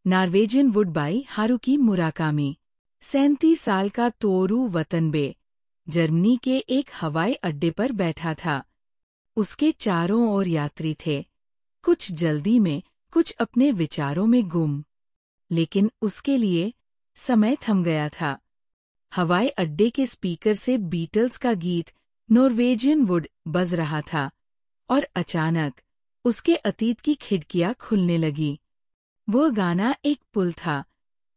Norwegian would buy Haruki Murakami. 37 साल का तोरू Watanabe Germany के एक हवाई अड्डे पर बैठा था। उसके चारों ओर यात्री थे, कुछ जल्दी में, कुछ अपने विचारों में गुम। लेकिन उसके लिए समय थम गया था। हवाई अड्डे के स्पीकर से बीटल्स का गीत नॉर्वेजियन वुड बज रहा था और अचानक उसके अतीत की खिड़कियां खुलने लगी। वह गाना एक पुल था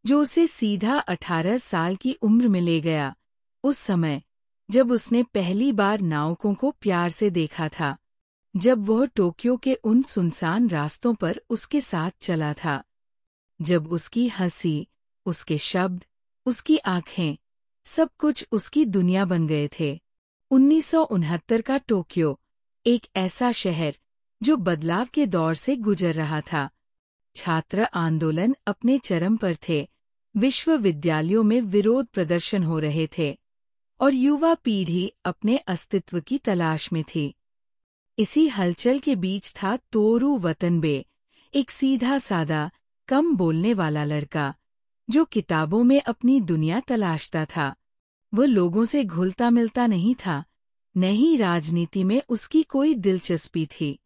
जो उसे सीधा 18 साल की उम्र में ले गया, उस समय जब उसने पहली बार नाविकों को प्यार से देखा था, जब वह टोक्यो के उन सुनसान रास्तों पर उसके साथ चला था, जब उसकी हंसी, उसके शब्द, उसकी आंखें, सब कुछ उसकी दुनिया बन गए थे। 1969 का टोक्यो, एक ऐसा शहर जो बदलाव के दौर से गुजर रहा था। छात्र आंदोलन अपने चरम पर थे, विश्वविद्यालयों में विरोध प्रदर्शन हो रहे थे और युवा पीढ़ी अपने अस्तित्व की तलाश में थी। इसी हलचल के बीच था तोरू वतनबे, एक सीधा सादा, कम बोलने वाला लड़का जो किताबों में अपनी दुनिया तलाशता था। वह लोगों से घुलता मिलता नहीं था, न ही राजनीति में उसकी कोई दिलचस्पी थी।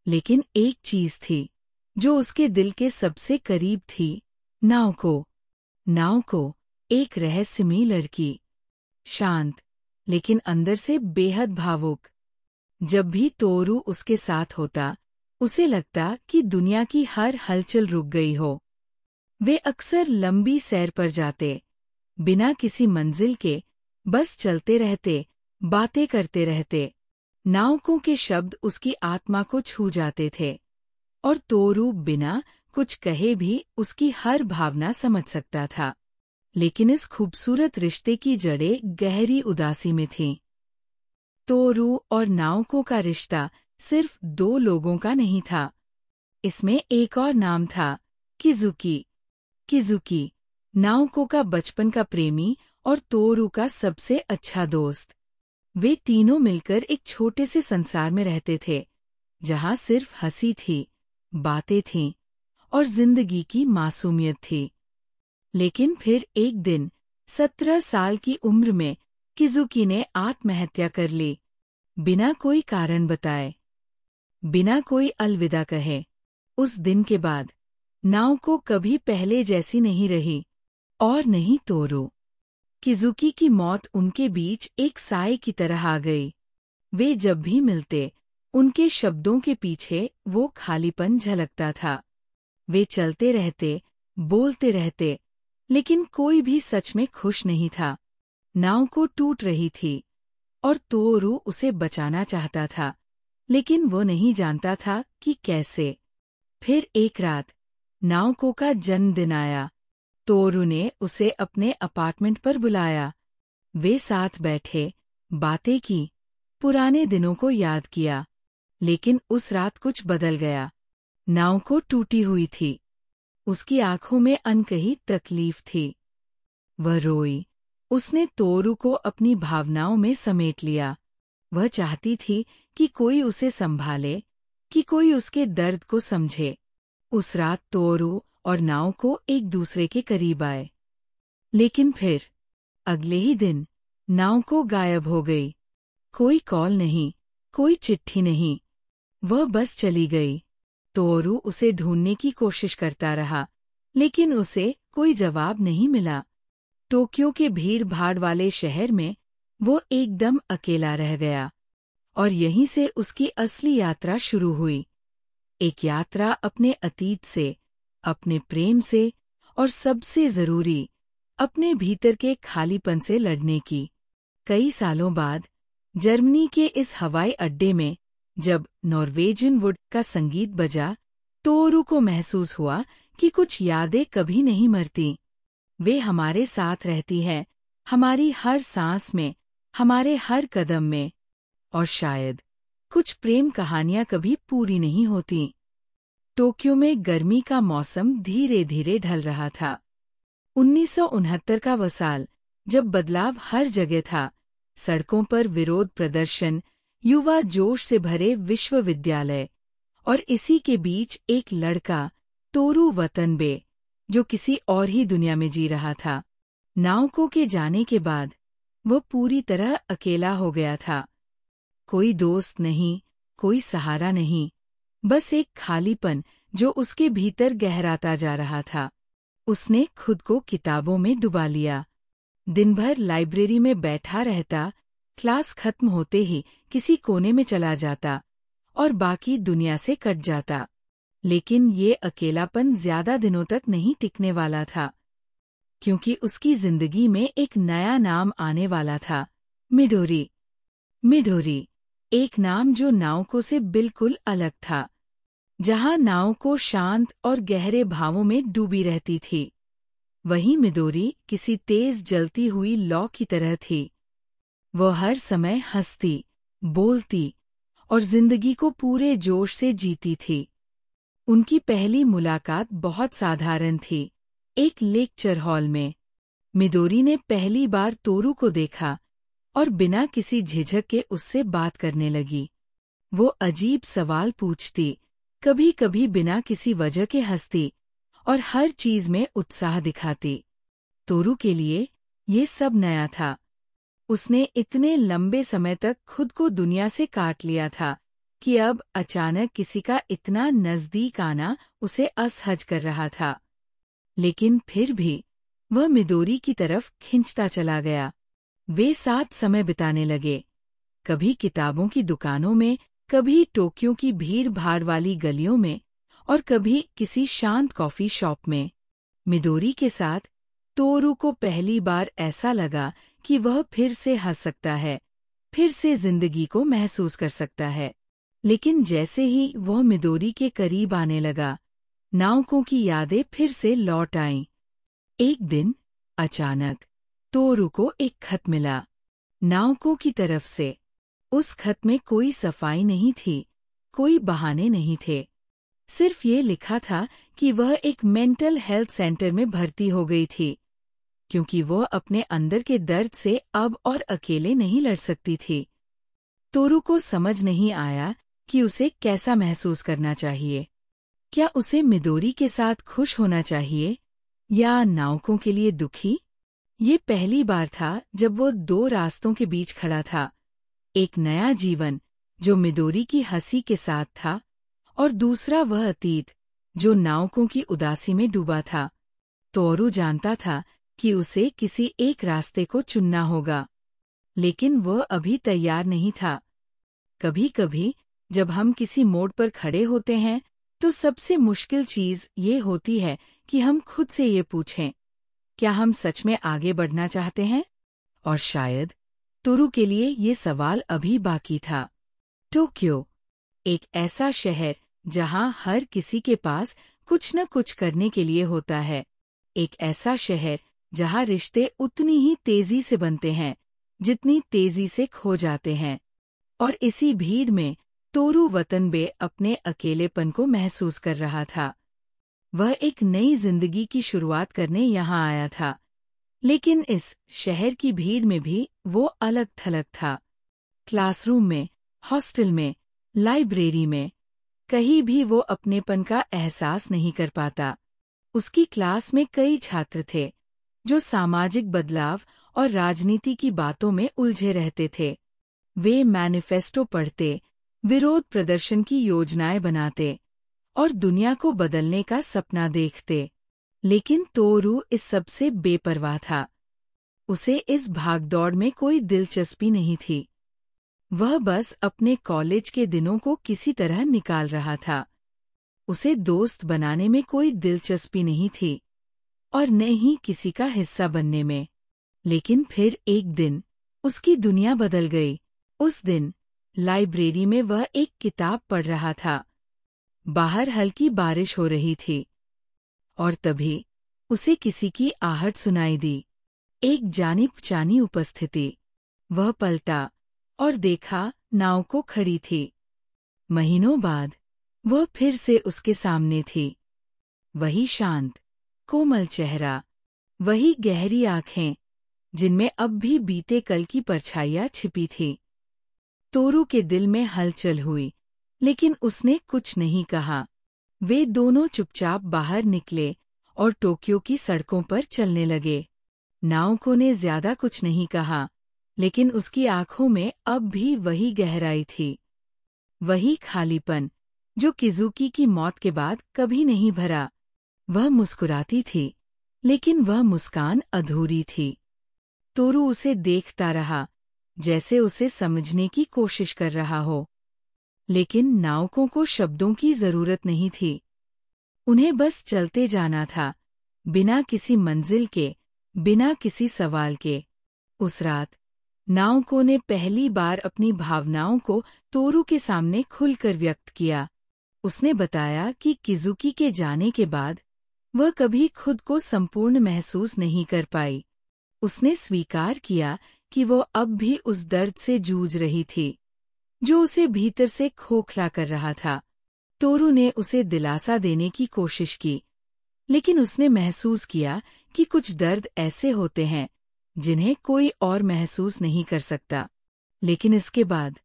लेकिन एक चीज थी जो उसके दिल के सबसे करीब थी, नाओको, एक रहस्यमयी लड़की, शांत लेकिन अंदर से बेहद भावुक। जब भी तोरू उसके साथ होता, उसे लगता कि दुनिया की हर हलचल रुक गई हो। वे अक्सर लंबी सैर पर जाते, बिना किसी मंजिल के, बस चलते रहते, बातें करते रहते। नाविकों के शब्द उसकी आत्मा को छू जाते थे और तोरू बिना कुछ कहे भी उसकी हर भावना समझ सकता था। लेकिन इस खूबसूरत रिश्ते की जड़ें गहरी उदासी में थीं। तोरू और नाविकों का रिश्ता सिर्फ दो लोगों का नहीं था। इसमें एक और नाम था, किजुकी, नाओको का बचपन का प्रेमी और तोरू का सबसे अच्छा दोस्त। वे तीनों मिलकर एक छोटे से संसार में रहते थे, जहां सिर्फ हंसी थी, बातें थीं और जिंदगी की मासूमियत थी। लेकिन फिर एक दिन, 17 साल की उम्र में, किजुकी ने आत्महत्या कर ली, बिना कोई कारण बताए, बिना कोई अलविदा कहे। उस दिन के बाद नाओको कभी पहले जैसी नहीं रही, और नहीं तोरू। किजुकी की मौत उनके बीच एक साए की तरह आ गई। वे जब भी मिलते, उनके शब्दों के पीछे वो खालीपन झलकता था। वे चलते रहते, बोलते रहते, लेकिन कोई भी सच में खुश नहीं था। नाओको टूट रही थी और तोरू उसे बचाना चाहता था, लेकिन वो नहीं जानता था कि कैसे। फिर एक रात नाओको का जन्मदिन आया। तोरू ने उसे अपने अपार्टमेंट पर बुलाया। वे साथ बैठे, बातें की, पुराने दिनों को याद किया। लेकिन उस रात कुछ बदल गया। नाओको टूटी हुई थी। उसकी आंखों में अनकही तकलीफ थी। वह रोई। उसने तोरू को अपनी भावनाओं में समेट लिया। वह चाहती थी कि कोई उसे संभाले, कि कोई उसके दर्द को समझे। उस रात तोरू और नाओको एक दूसरे के करीब आए। लेकिन फिर अगले ही दिन नाओको गायब हो गई। कोई कॉल नहीं, कोई चिट्ठी नहीं, वह बस चली गई। तोरू उसे ढूंढने की कोशिश करता रहा, लेकिन उसे कोई जवाब नहीं मिला। टोक्यो के भीड़-भाड़ वाले शहर में वो एकदम अकेला रह गया। और यहीं से उसकी असली यात्रा शुरू हुई। एक यात्रा अपने अतीत से, अपने प्रेम से और सबसे जरूरी, अपने भीतर के खालीपन से लड़ने की। कई सालों बाद जर्मनी के इस हवाई अड्डे में जब नॉर्वेजियन वुड का संगीत बजा, तोरू को महसूस हुआ कि कुछ यादें कभी नहीं मरती। वे हमारे साथ रहती हैं, हमारी हर सांस में, हमारे हर कदम में। और शायद कुछ प्रेम कहानियां कभी पूरी नहीं होती। टोक्यो में गर्मी का मौसम धीरे धीरे ढल रहा था। 1969 का वह साल, जब बदलाव हर जगह था। सड़कों पर विरोध प्रदर्शन, युवा जोश से भरे विश्वविद्यालय, और इसी के बीच एक लड़का, तोरू वतनबे, जो किसी और ही दुनिया में जी रहा था। नाओको के जाने के बाद वो पूरी तरह अकेला हो गया था। कोई दोस्त नहीं, कोई सहारा नहीं, बस एक खालीपन जो उसके भीतर गहराता जा रहा था। उसने खुद को किताबों में डुबा लिया। दिन भर लाइब्रेरी में बैठा रहता, क्लास खत्म होते ही किसी कोने में चला जाता और बाकी दुनिया से कट जाता। लेकिन ये अकेलापन ज्यादा दिनों तक नहीं टिकने वाला था, क्योंकि उसकी जिंदगी में एक नया नाम आने वाला था, मिडोरी। मिडोरी, एक नाम जो नाओको से बिल्कुल अलग था। जहां नाओको शांत और गहरे भावों में डूबी रहती थी, वहीं मिडोरी किसी तेज जलती हुई लौ की तरह थी। वो हर समय हंसती, बोलती और जिंदगी को पूरे जोश से जीती थी। उनकी पहली मुलाकात बहुत साधारण थी, एक लेक्चर हॉल में। मिडोरी ने पहली बार तोरू को देखा और बिना किसी झिझक के उससे बात करने लगी। वो अजीब सवाल पूछती, कभी कभी बिना किसी वजह के हंसती और हर चीज में उत्साह दिखाती। तोरू के लिए ये सब नया था। उसने इतने लंबे समय तक खुद को दुनिया से काट लिया था कि अब अचानक किसी का इतना नजदीक आना उसे असहज कर रहा था। लेकिन फिर भी वह मिडोरी की तरफ खिंचता चला गया। वे साथ समय बिताने लगे, कभी किताबों की दुकानों में, कभी टोक्यो की भीड़-भाड़ वाली गलियों में और कभी किसी शांत कॉफी शॉप में। मिडोरी के साथ तोरू को पहली बार ऐसा लगा कि वह फिर से हंस सकता है, फिर से जिंदगी को महसूस कर सकता है। लेकिन जैसे ही वह मिडोरी के करीब आने लगा, नाओको की यादें फिर से लौट आईं। एक दिन अचानक तोरू को एक खत मिला, नाओको की तरफ से। उस खत में कोई सफाई नहीं थी, कोई बहाने नहीं थे। सिर्फ ये लिखा था कि वह एक मेंटल हेल्थ सेंटर में भर्ती हो गई थी, क्योंकि वो अपने अंदर के दर्द से अब और अकेले नहीं लड़ सकती थी। तोरू को समझ नहीं आया कि उसे कैसा महसूस करना चाहिए। क्या उसे मिडोरी के साथ खुश होना चाहिए या नाओको के लिए दुखी? ये पहली बार था जब वो दो रास्तों के बीच खड़ा था, एक नया जीवन जो मिडोरी की हंसी के साथ था और दूसरा वह अतीत जो नाओको की उदासी में डूबा था। तोरू जानता था कि उसे किसी एक रास्ते को चुनना होगा, लेकिन वह अभी तैयार नहीं था। कभी-कभी जब हम किसी मोड़ पर खड़े होते हैं तो सबसे मुश्किल चीज ये होती है कि हम खुद से ये पूछें, क्या हम सच में आगे बढ़ना चाहते हैं? और शायद तोरू के लिए ये सवाल अभी बाकी था। टोक्यो, एक ऐसा शहर जहां हर किसी के पास कुछ न कुछ करने के लिए होता है। एक ऐसा शहर जहां रिश्ते उतनी ही तेजी से बनते हैं जितनी तेजी से खो जाते हैं। और इसी भीड़ में तोरू वतनबे अपने अकेलेपन को महसूस कर रहा था। वह एक नई जिंदगी की शुरुआत करने यहाँ आया था, लेकिन इस शहर की भीड़ में भी वो अलग थलग था। क्लासरूम में, हॉस्टल में, लाइब्रेरी में, कहीं भी वो अपनेपन का एहसास नहीं कर पाता। उसकी क्लास में कई छात्र थे जो सामाजिक बदलाव और राजनीति की बातों में उलझे रहते थे। वे मैनिफेस्टो पढ़ते, विरोध प्रदर्शन की योजनाएं बनाते और दुनिया को बदलने का सपना देखते। लेकिन तोरू इस सब से बेपरवाह था। उसे इस भागदौड़ में कोई दिलचस्पी नहीं थी। वह बस अपने कॉलेज के दिनों को किसी तरह निकाल रहा था। उसे दोस्त बनाने में कोई दिलचस्पी नहीं थी और न ही किसी का हिस्सा बनने में। लेकिन फिर एक दिन उसकी दुनिया बदल गई। उस दिन लाइब्रेरी में वह एक किताब पढ़ रहा था। बाहर हल्की बारिश हो रही थी और तभी उसे किसी की आहट सुनाई दी, एक जानी-पहचानी उपस्थिति। वह पलटा और देखा नाओको खड़ी थी। महीनों बाद वह फिर से उसके सामने थी। वही शांत, कोमल चेहरा, वही गहरी आंखें जिनमें अब भी बीते कल की परछाइयां छिपी थी। तोरू के दिल में हलचल हुई, लेकिन उसने कुछ नहीं कहा। वे दोनों चुपचाप बाहर निकले और टोक्यो की सड़कों पर चलने लगे। नाओको ने ज्यादा कुछ नहीं कहा, लेकिन उसकी आंखों में अब भी वही गहराई थी, वही खालीपन जो किजुकी की मौत के बाद कभी नहीं भरा। वह मुस्कुराती थी, लेकिन वह मुस्कान अधूरी थी। तोरू उसे देखता रहा, जैसे उसे समझने की कोशिश कर रहा हो। लेकिन नाओको को शब्दों की जरूरत नहीं थी। उन्हें बस चलते जाना था, बिना किसी मंजिल के, बिना किसी सवाल के। उस रात नाओको ने पहली बार अपनी भावनाओं को तोरू के सामने खुलकर व्यक्त किया। उसने बताया कि किजुकी के जाने के बाद वह कभी खुद को संपूर्ण महसूस नहीं कर पाई। उसने स्वीकार किया कि वो अब भी उस दर्द से जूझ रही थी, जो उसे भीतर से खोखला कर रहा था। तोरू ने उसे दिलासा देने की कोशिश की, लेकिन उसने महसूस किया कि कुछ दर्द ऐसे होते हैं जिन्हें कोई और महसूस नहीं कर सकता। लेकिन इसके बाद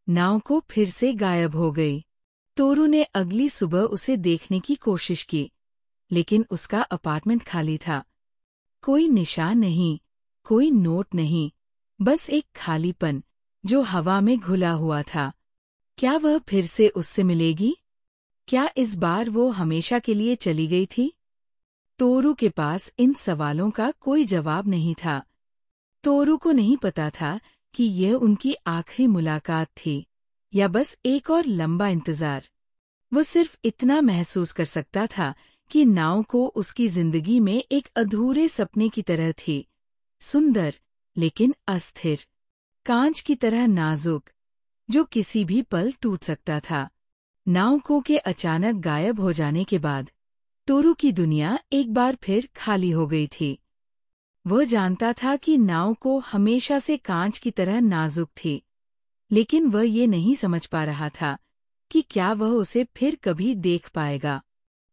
नाओको फिर से गायब हो गई। तोरू ने अगली सुबह उसे देखने की कोशिश की, लेकिन उसका अपार्टमेंट खाली था। कोई निशान नहीं, कोई नोट नहीं, बस एक खालीपन जो हवा में घुला हुआ था। क्या वह फिर से उससे मिलेगी? क्या इस बार वो हमेशा के लिए चली गई थी? तोरू के पास इन सवालों का कोई जवाब नहीं था। तोरू को नहीं पता था कि यह उनकी आखिरी मुलाकात थी या बस एक और लंबा इंतजार। वो सिर्फ इतना महसूस कर सकता था कि नाओको उसकी जिंदगी में एक अधूरे सपने की तरह थी, सुंदर लेकिन अस्थिर, कांच की तरह नाजुक, जो किसी भी पल टूट सकता था। नाओको के अचानक गायब हो जाने के बाद तोरू की दुनिया एक बार फिर खाली हो गई थी। वह जानता था कि नाओको हमेशा से कांच की तरह नाजुक थी, लेकिन वह ये नहीं समझ पा रहा था कि क्या वह उसे फिर कभी देख पाएगा।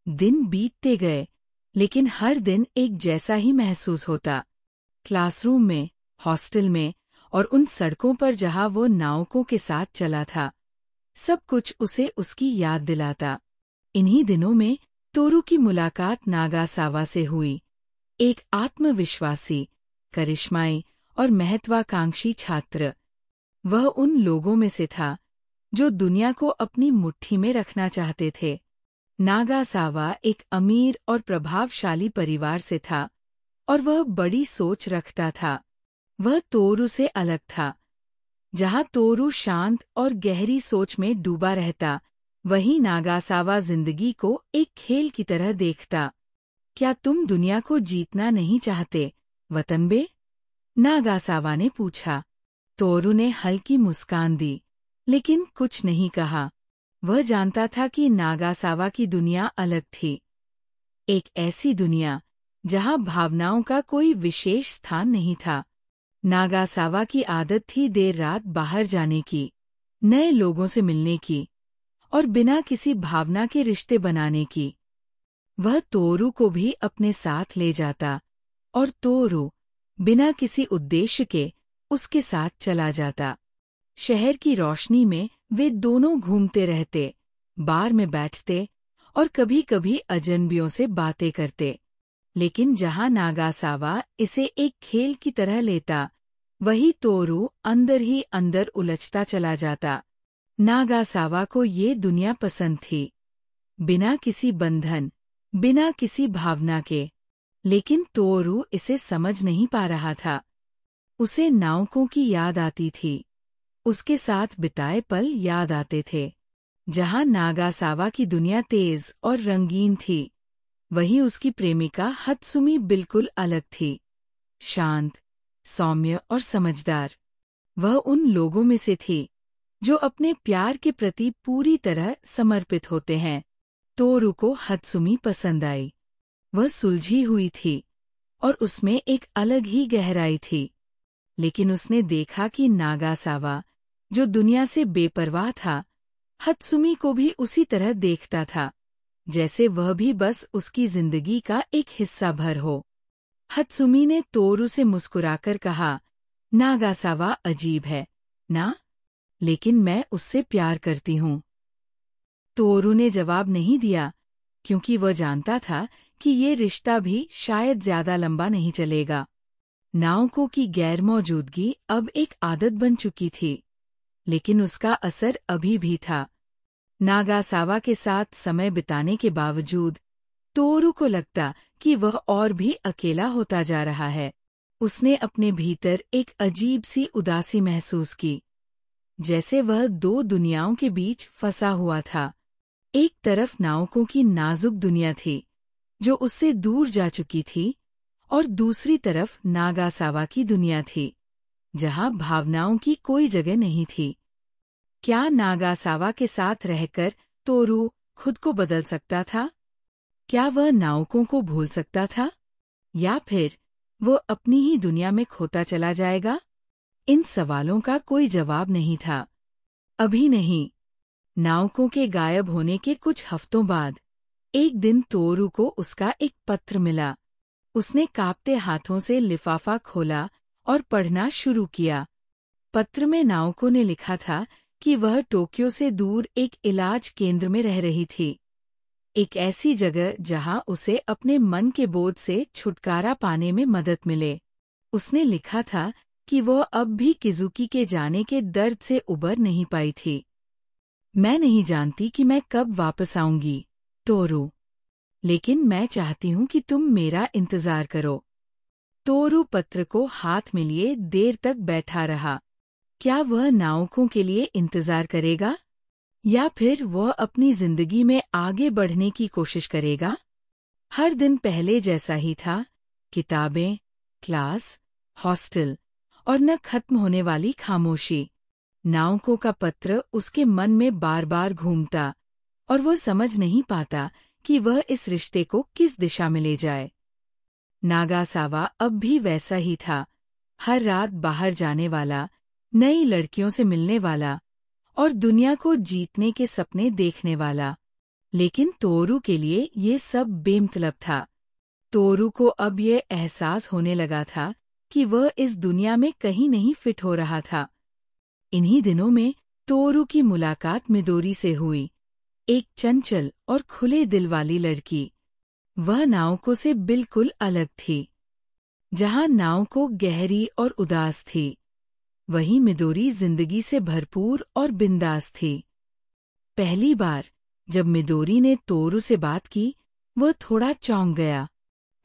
दिन बीतते गए, लेकिन हर दिन एक जैसा ही महसूस होता। क्लासरूम में, हॉस्टल में और उन सड़कों पर जहां वो नाओको के साथ चला था, सब कुछ उसे उसकी याद दिलाता। इन्हीं दिनों में तोरू की मुलाकात नागासावा से हुई, एक आत्मविश्वासी, करिश्माई और महत्वाकांक्षी छात्र। वह उन लोगों में से था जो दुनिया को अपनी मुट्ठी में रखना चाहते थे। नागासावा एक अमीर और प्रभावशाली परिवार से था और वह बड़ी सोच रखता था। वह तोरू से अलग था। जहां तोरू शांत और गहरी सोच में डूबा रहता, वहीं नागासावा जिंदगी को एक खेल की तरह देखता। क्या तुम दुनिया को जीतना नहीं चाहते, वतनबे? नागासावा ने पूछा। तोरू ने हल्की मुस्कान दी, लेकिन कुछ नहीं कहा। वह जानता था कि नागासावा की दुनिया अलग थी, एक ऐसी दुनिया जहां भावनाओं का कोई विशेष स्थान नहीं था। नागासावा की आदत थी देर रात बाहर जाने की, नए लोगों से मिलने की और बिना किसी भावना के रिश्ते बनाने की। वह तोरू को भी अपने साथ ले जाता और तोरू बिना किसी उद्देश्य के उसके साथ चला जाता। शहर की रोशनी में वे दोनों घूमते रहते, बार में बैठते और कभी-कभी अजनबियों से बातें करते। लेकिन जहां नागासावा इसे एक खेल की तरह लेता, वही तोरू अंदर ही अंदर उलझता चला जाता। नागासावा को ये दुनिया पसंद थी, बिना किसी बंधन, बिना किसी भावना के। लेकिन तोरू इसे समझ नहीं पा रहा था। उसे नाओको की याद आती थी, उसके साथ बिताए पल याद आते थे। जहां नागासावा की दुनिया तेज और रंगीन थी, वहीं उसकी प्रेमिका हत्सुमी बिल्कुल अलग थी, शांत, सौम्य और समझदार। वह उन लोगों में से थी जो अपने प्यार के प्रति पूरी तरह समर्पित होते हैं। तोरू को हत्सुमी पसंद आई। वह सुलझी हुई थी और उसमें एक अलग ही गहराई थी। लेकिन उसने देखा कि नागासावा, जो दुनिया से बेपरवाह था, हत्सुमी को भी उसी तरह देखता था, जैसे वह भी बस उसकी जिंदगी का एक हिस्सा भर हो। हत्सुमी ने तोरू से मुस्कुराकर कहा, नागासावा अजीब है, ना? लेकिन मैं उससे प्यार करती हूँ। तोरू ने जवाब नहीं दिया, क्योंकि वह जानता था कि ये रिश्ता भी शायद ज्यादा लंबा नहीं चलेगा। नाओको की गैरमौजूदगी अब एक आदत बन चुकी थी, लेकिन उसका असर अभी भी था। नागासावा के साथ समय बिताने के बावजूद तोरू को लगता कि वह और भी अकेला होता जा रहा है। उसने अपने भीतर एक अजीब सी उदासी महसूस की, जैसे वह दो दुनियाओं के बीच फंसा हुआ था। एक तरफ नाओको की नाजुक दुनिया थी, जो उससे दूर जा चुकी थी, और दूसरी तरफ नागासावा की दुनिया थी, जहां भावनाओं की कोई जगह नहीं थी। क्या नागासावा के साथ रहकर तोरू खुद को बदल सकता था? क्या वह नाओको को भूल सकता था? या फिर वो अपनी ही दुनिया में खोता चला जाएगा? इन सवालों का कोई जवाब नहीं था। अभी नहीं। नाओको के गायब होने के कुछ हफ्तों बाद एक दिन तोरू को उसका एक पत्र मिला। उसने कांपते हाथों से लिफाफा खोला और पढ़ना शुरू किया। पत्र में नाओको ने लिखा था कि वह टोक्यो से दूर एक इलाज केंद्र में रह रही थी, एक ऐसी जगह जहां उसे अपने मन के बोझ से छुटकारा पाने में मदद मिले। उसने लिखा था कि वह अब भी किजुकी के जाने के दर्द से उबर नहीं पाई थी। मैं नहीं जानती कि मैं कब वापस आऊंगी, तोरू, लेकिन मैं चाहती हूं कि तुम मेरा इंतजार करो। तोरू पत्र को हाथ में लिए देर तक बैठा रहा। क्या वह नाओको के लिए इंतजार करेगा, या फिर वह अपनी जिंदगी में आगे बढ़ने की कोशिश करेगा? हर दिन पहले जैसा ही था, किताबें, क्लास, हॉस्टल और न खत्म होने वाली खामोशी। नाओको का पत्र उसके मन में बार बार घूमता, और वह समझ नहीं पाता कि वह इस रिश्ते को किस दिशा में ले जाए। नागासावा अब भी वैसा ही था, हर रात बाहर जाने वाला, नई लड़कियों से मिलने वाला और दुनिया को जीतने के सपने देखने वाला। लेकिन तोरू के लिए ये सब बेमतलब था। तोरू को अब ये एहसास होने लगा था कि वह इस दुनिया में कहीं नहीं फिट हो रहा था। इन्हीं दिनों में तोरू की मुलाकात मिदोरी से हुई, एक चंचल और खुले दिल वाली लड़की। वह नाओको से बिल्कुल अलग थी। जहां नाओको गहरी और उदास थी, वहीं मिदोरी जिंदगी से भरपूर और बिंदास थी। पहली बार जब मिदोरी ने तोरू से बात की, वह थोड़ा चौंक गया।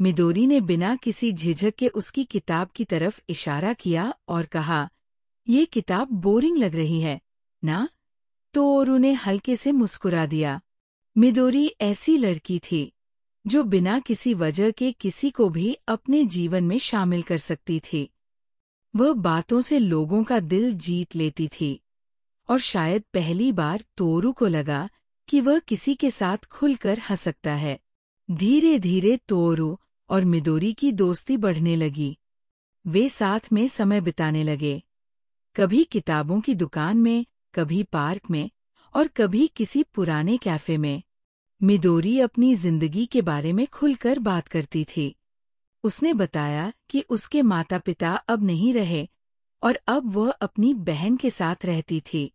मिदोरी ने बिना किसी झिझक के उसकी किताब की तरफ इशारा किया और कहा, "ये किताब बोरिंग लग रही है, ना?" तोरू ने हल्के से मुस्कुरा दिया। मिदोरी ऐसी लड़की थी जो बिना किसी वजह के किसी को भी अपने जीवन में शामिल कर सकती थी। वह बातों से लोगों का दिल जीत लेती थी, और शायद पहली बार तोरू को लगा कि वह किसी के साथ खुलकर हंस सकता है। धीरे धीरे तोरू और मिदोरी की दोस्ती बढ़ने लगी। वे साथ में समय बिताने लगे, कभी किताबों की दुकान में, कभी पार्क में और कभी किसी पुराने कैफे में। मिदोरी अपनी जिंदगी के बारे में खुलकर बात करती थी। उसने बताया कि उसके माता पिता अब नहीं रहे और अब वह अपनी बहन के साथ रहती थी,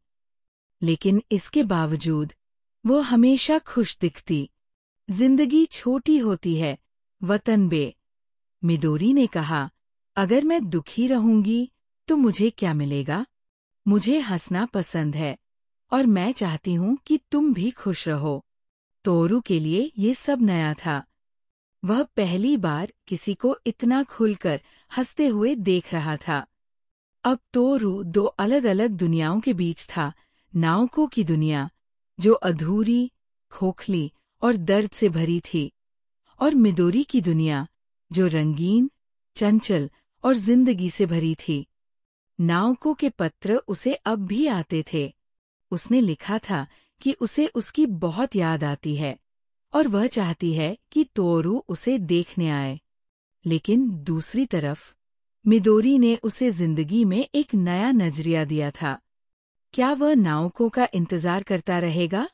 लेकिन इसके बावजूद वो हमेशा खुश दिखती। जिंदगी छोटी होती है, वतन बे। मिदोरी ने कहा, "अगर मैं दुखी रहूंगी तो मुझे क्या मिलेगा? मुझे हंसना पसंद है और मैं चाहती हूं कि तुम भी खुश रहो।" तोरू के लिए ये सब नया था। वह पहली बार किसी को इतना खुलकर हंसते हुए देख रहा था। अब तोरू दो अलग अलग दुनियाओं के बीच था। नाओको की दुनिया, जो अधूरी, खोखली और दर्द से भरी थी, और मिदोरी की दुनिया, जो रंगीन, चंचल और जिंदगी से भरी थी। नाओको के पत्र उसे अब भी आते थे। उसने लिखा था कि उसे उसकी बहुत याद आती है और वह चाहती है कि तोरू उसे देखने आए। लेकिन दूसरी तरफ मिदोरी ने उसे जिंदगी में एक नया नजरिया दिया था। क्या वह नाओको का इंतजार करता रहेगा,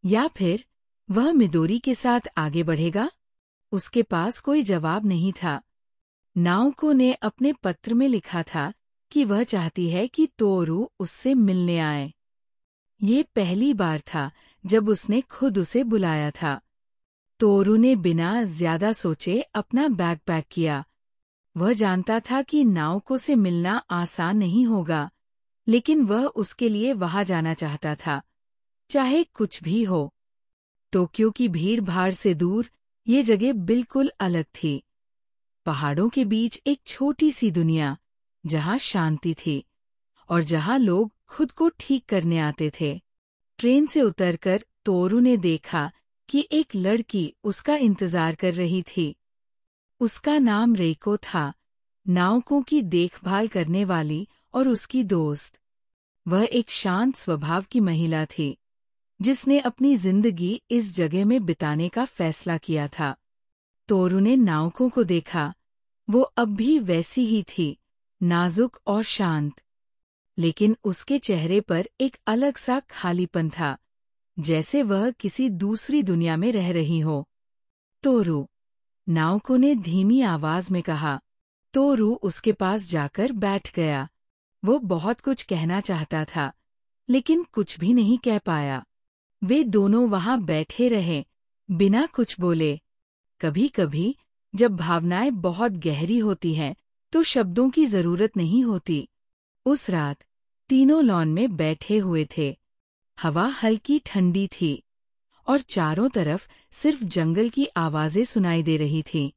या फिर वह मिदोरी के साथ आगे बढ़ेगा? उसके पास कोई जवाब नहीं था। नाओको ने अपने पत्र में लिखा था कि वह चाहती है कि तोरू उससे मिलने आए। ये पहली बार था जब उसने खुद उसे बुलाया था। तोरू ने बिना ज्यादा सोचे अपना बैग पैक किया। वह जानता था कि नाओको से मिलना आसान नहीं होगा, लेकिन वह उसके लिए वहां जाना चाहता था, चाहे कुछ भी हो। टोक्यो की भीड़-भाड़ से दूर ये जगह बिल्कुल अलग थी। पहाड़ों के बीच एक छोटी सी दुनिया, जहां शांति थी और जहां लोग खुद को ठीक करने आते थे। ट्रेन से उतरकर तोरू ने देखा कि एक लड़की उसका इंतजार कर रही थी। उसका नाम रेको था, नाओको की देखभाल करने वाली और उसकी दोस्त। वह एक शांत स्वभाव की महिला थी, जिसने अपनी जिंदगी इस जगह में बिताने का फैसला किया था। तोरू ने नाओको को देखा। वो अब भी वैसी ही थी, नाजुक और शांत, लेकिन उसके चेहरे पर एक अलग सा खालीपन था, जैसे वह किसी दूसरी दुनिया में रह रही हो। तोरू, नाओको ने धीमी आवाज में कहा। तोरू उसके पास जाकर बैठ गया। वो बहुत कुछ कहना चाहता था, लेकिन कुछ भी नहीं कह पाया। वे दोनों वहां बैठे रहे, बिना कुछ बोले। कभी-कभी जब भावनाएं बहुत गहरी होती हैं, तो शब्दों की जरूरत नहीं होती। उस रात तीनों लॉन में बैठे हुए थे। हवा हल्की ठंडी थी और चारों तरफ सिर्फ जंगल की आवाजें सुनाई दे रही थीं।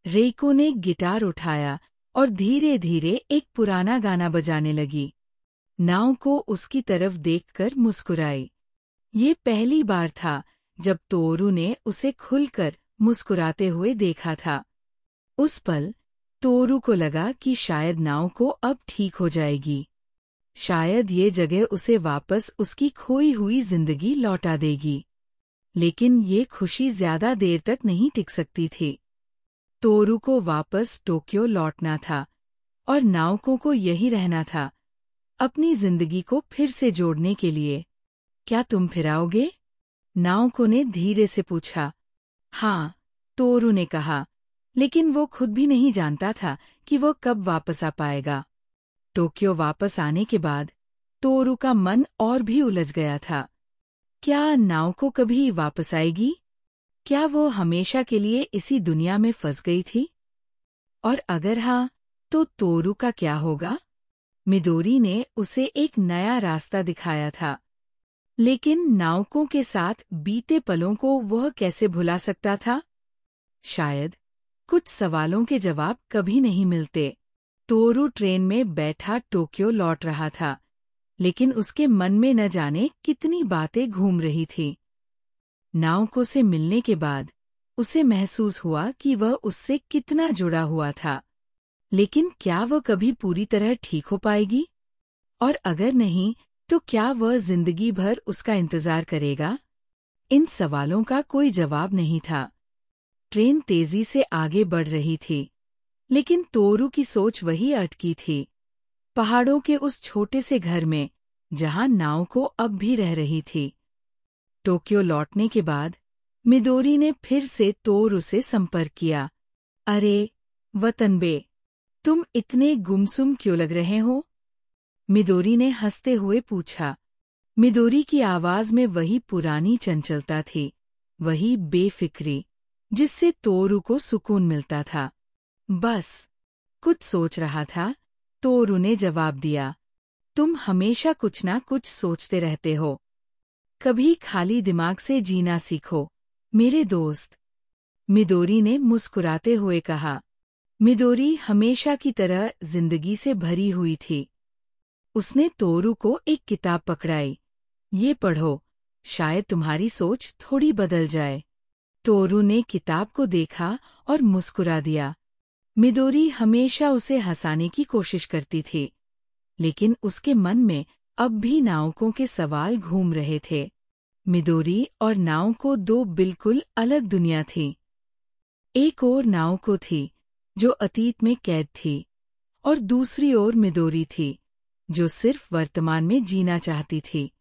रेको ने गिटार उठाया और धीरे-धीरे एक पुराना गाना बजाने लगी। नाओको उसकी तरफ देखकर मुस्कुराई। ये पहली बार था जब तोरू ने उसे खुलकर मुस्कुराते हुए देखा था। उस पल तोरू को लगा कि शायद नाओको अब ठीक हो जाएगी। शायद ये जगह उसे वापस उसकी खोई हुई जिंदगी लौटा देगी। लेकिन ये खुशी ज्यादा देर तक नहीं टिक सकती थी। तोरू को वापस टोक्यो लौटना था और नाओको को यही रहना था, अपनी जिंदगी को फिर से जोड़ने के लिए। क्या तुम फिर आओगे? नाओको ने धीरे से पूछा। हाँ, तोरू ने कहा, लेकिन वो खुद भी नहीं जानता था कि वो कब वापस आ पाएगा। टोक्यो वापस आने के बाद तोरू का मन और भी उलझ गया था। क्या नाओको कभी वापस आएगी? क्या वो हमेशा के लिए इसी दुनिया में फंस गई थी? और अगर हाँ, तो तोरू का क्या होगा? मिदोरी ने उसे एक नया रास्ता दिखाया था, लेकिन नाओको के साथ बीते पलों को वह कैसे भुला सकता था? शायद कुछ सवालों के जवाब कभी नहीं मिलते। तोरू ट्रेन में बैठा टोक्यो लौट रहा था, लेकिन उसके मन में न जाने कितनी बातें घूम रही थी। नाओको से मिलने के बाद उसे महसूस हुआ कि वह उससे कितना जुड़ा हुआ था, लेकिन क्या वह कभी पूरी तरह ठीक हो पाएगी? और अगर नहीं, तो क्या वह जिंदगी भर उसका इंतजार करेगा? इन सवालों का कोई जवाब नहीं था। ट्रेन तेजी से आगे बढ़ रही थी, लेकिन तोरू की सोच वही अटकी थी, पहाड़ों के उस छोटे से घर में जहां नाओको अब भी रह रही थी। टोक्यो लौटने के बाद मिदोरी ने फिर से तोरू से संपर्क किया। अरे वतनबे, तुम इतने गुमसुम क्यों लग रहे हो? मिदोरी ने हंसते हुए पूछा। मिदोरी की आवाज में वही पुरानी चंचलता थी, वही बेफिक्री, जिससे तोरू को सुकून मिलता था। बस कुछ सोच रहा था, तोरू ने जवाब दिया। तुम हमेशा कुछ ना कुछ सोचते रहते हो। कभी खाली दिमाग से जीना सीखो, मेरे दोस्त। मिदोरी ने मुस्कुराते हुए कहा। मिदोरी हमेशा की तरह जिंदगी से भरी हुई थी। उसने तोरू को एक किताब पकड़ाई। ये पढ़ो, शायद तुम्हारी सोच थोड़ी बदल जाए। तोरू ने किताब को देखा और मुस्कुरा दिया। मिदोरी हमेशा उसे हंसाने की कोशिश करती थी, लेकिन उसके मन में अब भी नाओको के सवाल घूम रहे थे। मिदोरी और नाओको दो बिल्कुल अलग दुनिया थी। एक ओर नाओको थी, जो अतीत में कैद थी, और दूसरी ओर मिदोरी थी, जो सिर्फ वर्तमान में जीना चाहती थी।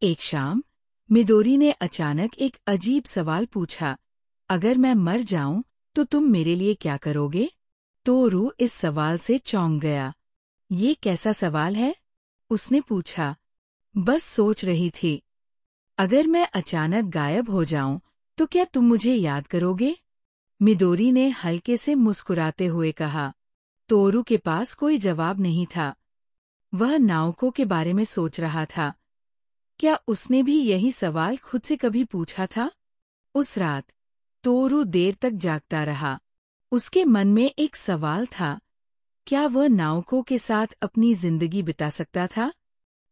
एक शाम मिदोरी ने अचानक एक अजीब सवाल पूछा। अगर मैं मर जाऊं, तो तुम मेरे लिए क्या करोगे? तोरू इस सवाल से चौंक गया। ये कैसा सवाल है? उसने पूछा। बस सोच रही थी। अगर मैं अचानक गायब हो जाऊं, तो क्या तुम मुझे याद करोगे? मिदोरी ने हल्के से मुस्कुराते हुए कहा। तोरू के पास कोई जवाब नहीं था। वह नाओको के बारे में सोच रहा था। क्या उसने भी यही सवाल खुद से कभी पूछा था? उस रात तोरू देर तक जागता रहा। उसके मन में एक सवाल था, क्या वह नाओको के साथ अपनी जिंदगी बिता सकता था?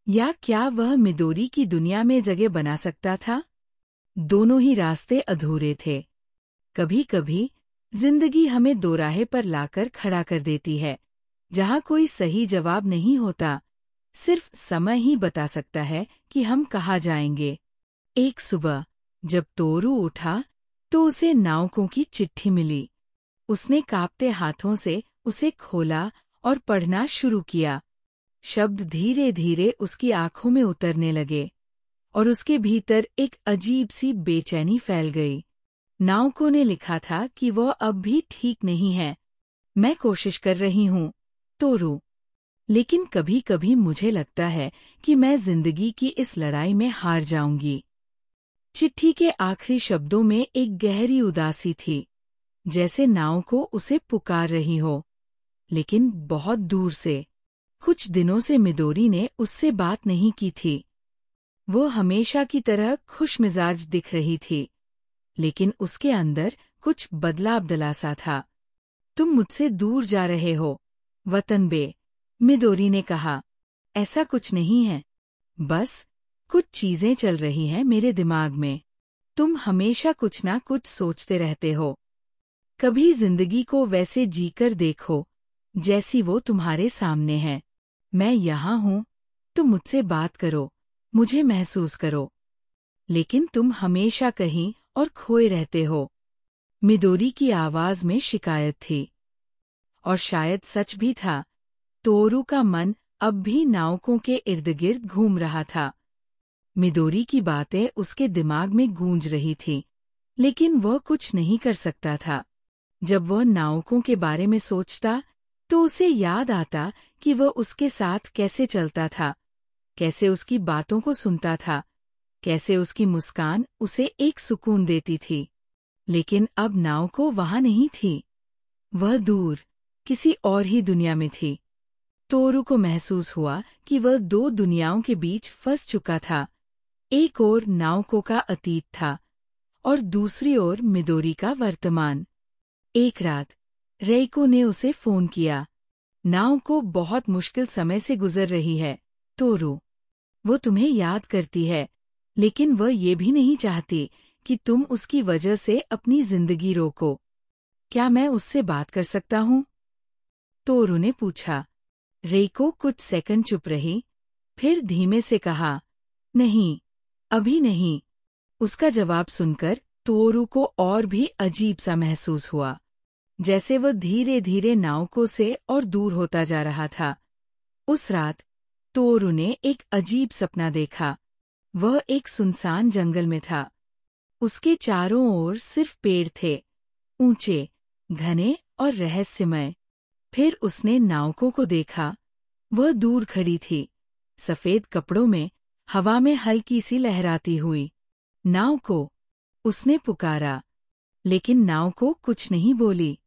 या क्या वह मिदोरी की दुनिया में जगह बना सकता था? दोनों ही रास्ते अधूरे थे। कभी कभी जिंदगी हमें दोराहे पर लाकर खड़ा कर देती है, जहाँ कोई सही जवाब नहीं होता, सिर्फ समय ही बता सकता है कि हम कहाँ जाएंगे। एक सुबह जब तोरू उठा तो उसे नाओको की चिट्ठी मिली। उसने कांपते हाथों से उसे खोला और पढ़ना शुरू किया। शब्द धीरे धीरे उसकी आंखों में उतरने लगे और उसके भीतर एक अजीब सी बेचैनी फैल गई। नाओको ने लिखा था कि वह अब भी ठीक नहीं है। मैं कोशिश कर रही हूँ, तोरू, लेकिन कभी कभी मुझे लगता है कि मैं जिंदगी की इस लड़ाई में हार जाऊंगी। चिट्ठी के आखिरी शब्दों में एक गहरी उदासी थी, जैसे नाओको उसे पुकार रही हो, लेकिन बहुत दूर से। कुछ दिनों से मिदोरी ने उससे बात नहीं की थी। वो हमेशा की तरह खुशमिजाज दिख रही थी, लेकिन उसके अंदर कुछ बदलाव सा था। तुम मुझसे दूर जा रहे हो, वतन बे, मिदोरी ने कहा। ऐसा कुछ नहीं है, बस कुछ चीजें चल रही हैं मेरे दिमाग में। तुम हमेशा कुछ ना कुछ सोचते रहते हो। कभी जिंदगी को वैसे जीकर देखो जैसी वो तुम्हारे सामने है। मैं यहाँ हूँ, तुम मुझसे बात करो, मुझे महसूस करो। लेकिन तुम हमेशा कहीं और खोए रहते हो। मिदोरी की आवाज में शिकायत थी। और शायद सच भी था। तोरू का मन अब भी नाओको के इर्द-गिर्द घूम रहा था। मिदोरी की बातें उसके दिमाग में गूंज रही थी, लेकिन वह कुछ नहीं कर सकता था। जब वह नाओको के बारे में सोचता, तो उसे याद आता कि वह उसके साथ कैसे चलता था, कैसे उसकी बातों को सुनता था, कैसे उसकी मुस्कान उसे एक सुकून देती थी। लेकिन अब नाओको वहां नहीं थी। वह दूर, किसी और ही दुनिया में थी। तोरू को महसूस हुआ कि वह दो दुनियाओं के बीच फंस चुका था। एक ओर नाओको का अतीत था और दूसरी ओर मिदोरी का वर्तमान। एक रात रेइको ने उसे फोन किया। नाओको बहुत मुश्किल समय से गुजर रही है, तोरू। वो तुम्हें याद करती है, लेकिन वह ये भी नहीं चाहती कि तुम उसकी वजह से अपनी जिंदगी रोको। क्या मैं उससे बात कर सकता हूँ? तोरू ने पूछा। रेइको कुछ सेकंड चुप रही, फिर धीमे से कहा, नहीं, अभी नहीं। उसका जवाब सुनकर तोरू को और भी अजीब सा महसूस हुआ, जैसे वह धीरे धीरे नाओको से और दूर होता जा रहा था। उस रात तोरू ने एक अजीब सपना देखा। वह एक सुनसान जंगल में था। उसके चारों ओर सिर्फ पेड़ थे, ऊंचे, घने और रहस्यमय। फिर उसने नाओको को देखा। वह दूर खड़ी थी, सफेद कपड़ों में, हवा में हल्की सी लहराती हुई। नाओको, उसने पुकारा, लेकिन नाओको कुछ नहीं बोली।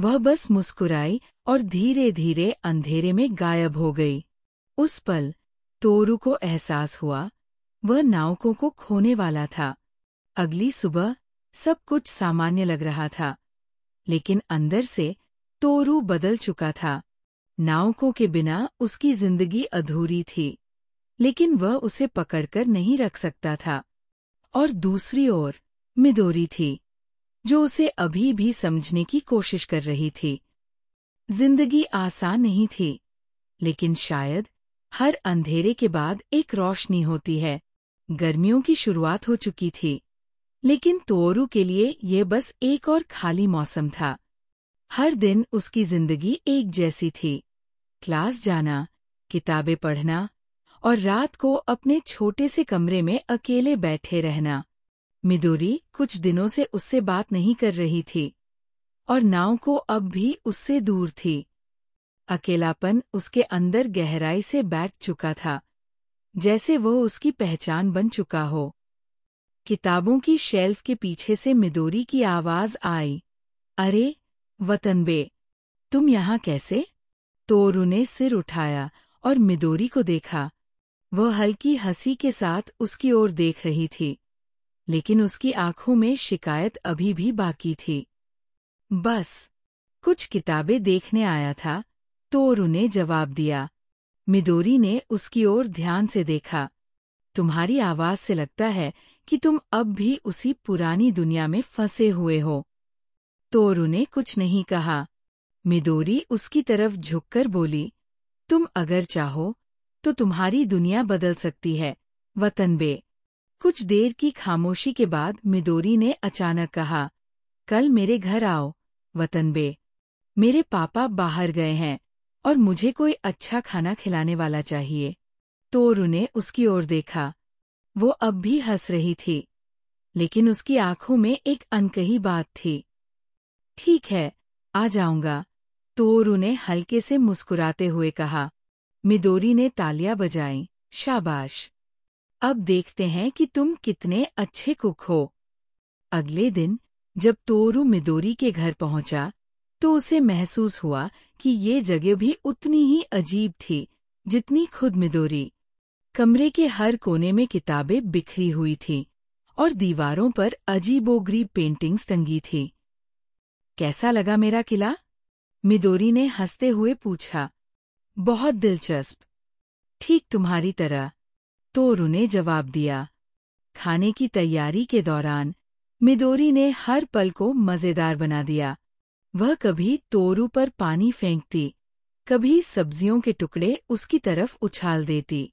वह बस मुस्कुराई और धीरे धीरे अंधेरे में गायब हो गई। उस पल तोरू को एहसास हुआ, वह नाओको को खोने वाला था। अगली सुबह सब कुछ सामान्य लग रहा था, लेकिन अंदर से तोरू बदल चुका था। नाओको के बिना उसकी जिंदगी अधूरी थी, लेकिन वह उसे पकड़कर नहीं रख सकता था। और दूसरी ओर मिदोरी थी, जो उसे अभी भी समझने की कोशिश कर रही थी। जिंदगी आसान नहीं थी, लेकिन शायद हर अंधेरे के बाद एक रोशनी होती है। गर्मियों की शुरुआत हो चुकी थी, लेकिन तोरू के लिए ये बस एक और खाली मौसम था। हर दिन उसकी जिंदगी एक जैसी थी, क्लास जाना, किताबें पढ़ना और रात को अपने छोटे से कमरे में अकेले बैठे रहना। मिदोरी कुछ दिनों से उससे बात नहीं कर रही थी, और नाओको अब भी उससे दूर थी। अकेलापन उसके अंदर गहराई से बैठ चुका था, जैसे वो उसकी पहचान बन चुका हो। किताबों की शेल्फ के पीछे से मिदोरी की आवाज आई, अरे वतनबे, तुम यहाँ कैसे? तोरू ने सिर उठाया और मिदोरी को देखा। वह हल्की हंसी के साथ उसकी ओर देख रही थी, लेकिन उसकी आंखों में शिकायत अभी भी बाकी थी। बस कुछ किताबें देखने आया था, तोरू ने जवाब दिया। मिदोरी ने उसकी ओर ध्यान से देखा। तुम्हारी आवाज से लगता है कि तुम अब भी उसी पुरानी दुनिया में फंसे हुए हो। तोरू ने कुछ नहीं कहा। मिदोरी उसकी तरफ झुककर बोली, तुम अगर चाहो तो तुम्हारी दुनिया बदल सकती है, वतनबे। कुछ देर की खामोशी के बाद मिदोरी ने अचानक कहा, कल मेरे घर आओ, वतनबे। मेरे पापा बाहर गए हैं और मुझे कोई अच्छा खाना खिलाने वाला चाहिए। तोरू ने उसकी ओर देखा। वो अब भी हंस रही थी, लेकिन उसकी आंखों में एक अनकही बात थी। ठीक है, आ जाऊंगा, तोरू ने हल्के से मुस्कुराते हुए कहा। मिदोरी ने तालियां बजाईं, शाबाश। अब देखते हैं कि तुम कितने अच्छे कुक हो। अगले दिन जब तोरू मिदोरी के घर पहुंचा, तो उसे महसूस हुआ कि ये जगह भी उतनी ही अजीब थी जितनी खुद मिदोरी। कमरे के हर कोने में किताबें बिखरी हुई थीं और दीवारों पर अजीबोगरीब पेंटिंग्स टंगी थीं। कैसा लगा मेरा किला? मिदोरी ने हंसते हुए पूछा। बहुत दिलचस्प, ठीक तुम्हारी तरह, तोरू ने जवाब दिया। खाने की तैयारी के दौरान मिदोरी ने हर पल को मजेदार बना दिया। वह कभी तोरू पर पानी फेंकती, कभी सब्जियों के टुकड़े उसकी तरफ उछाल देती।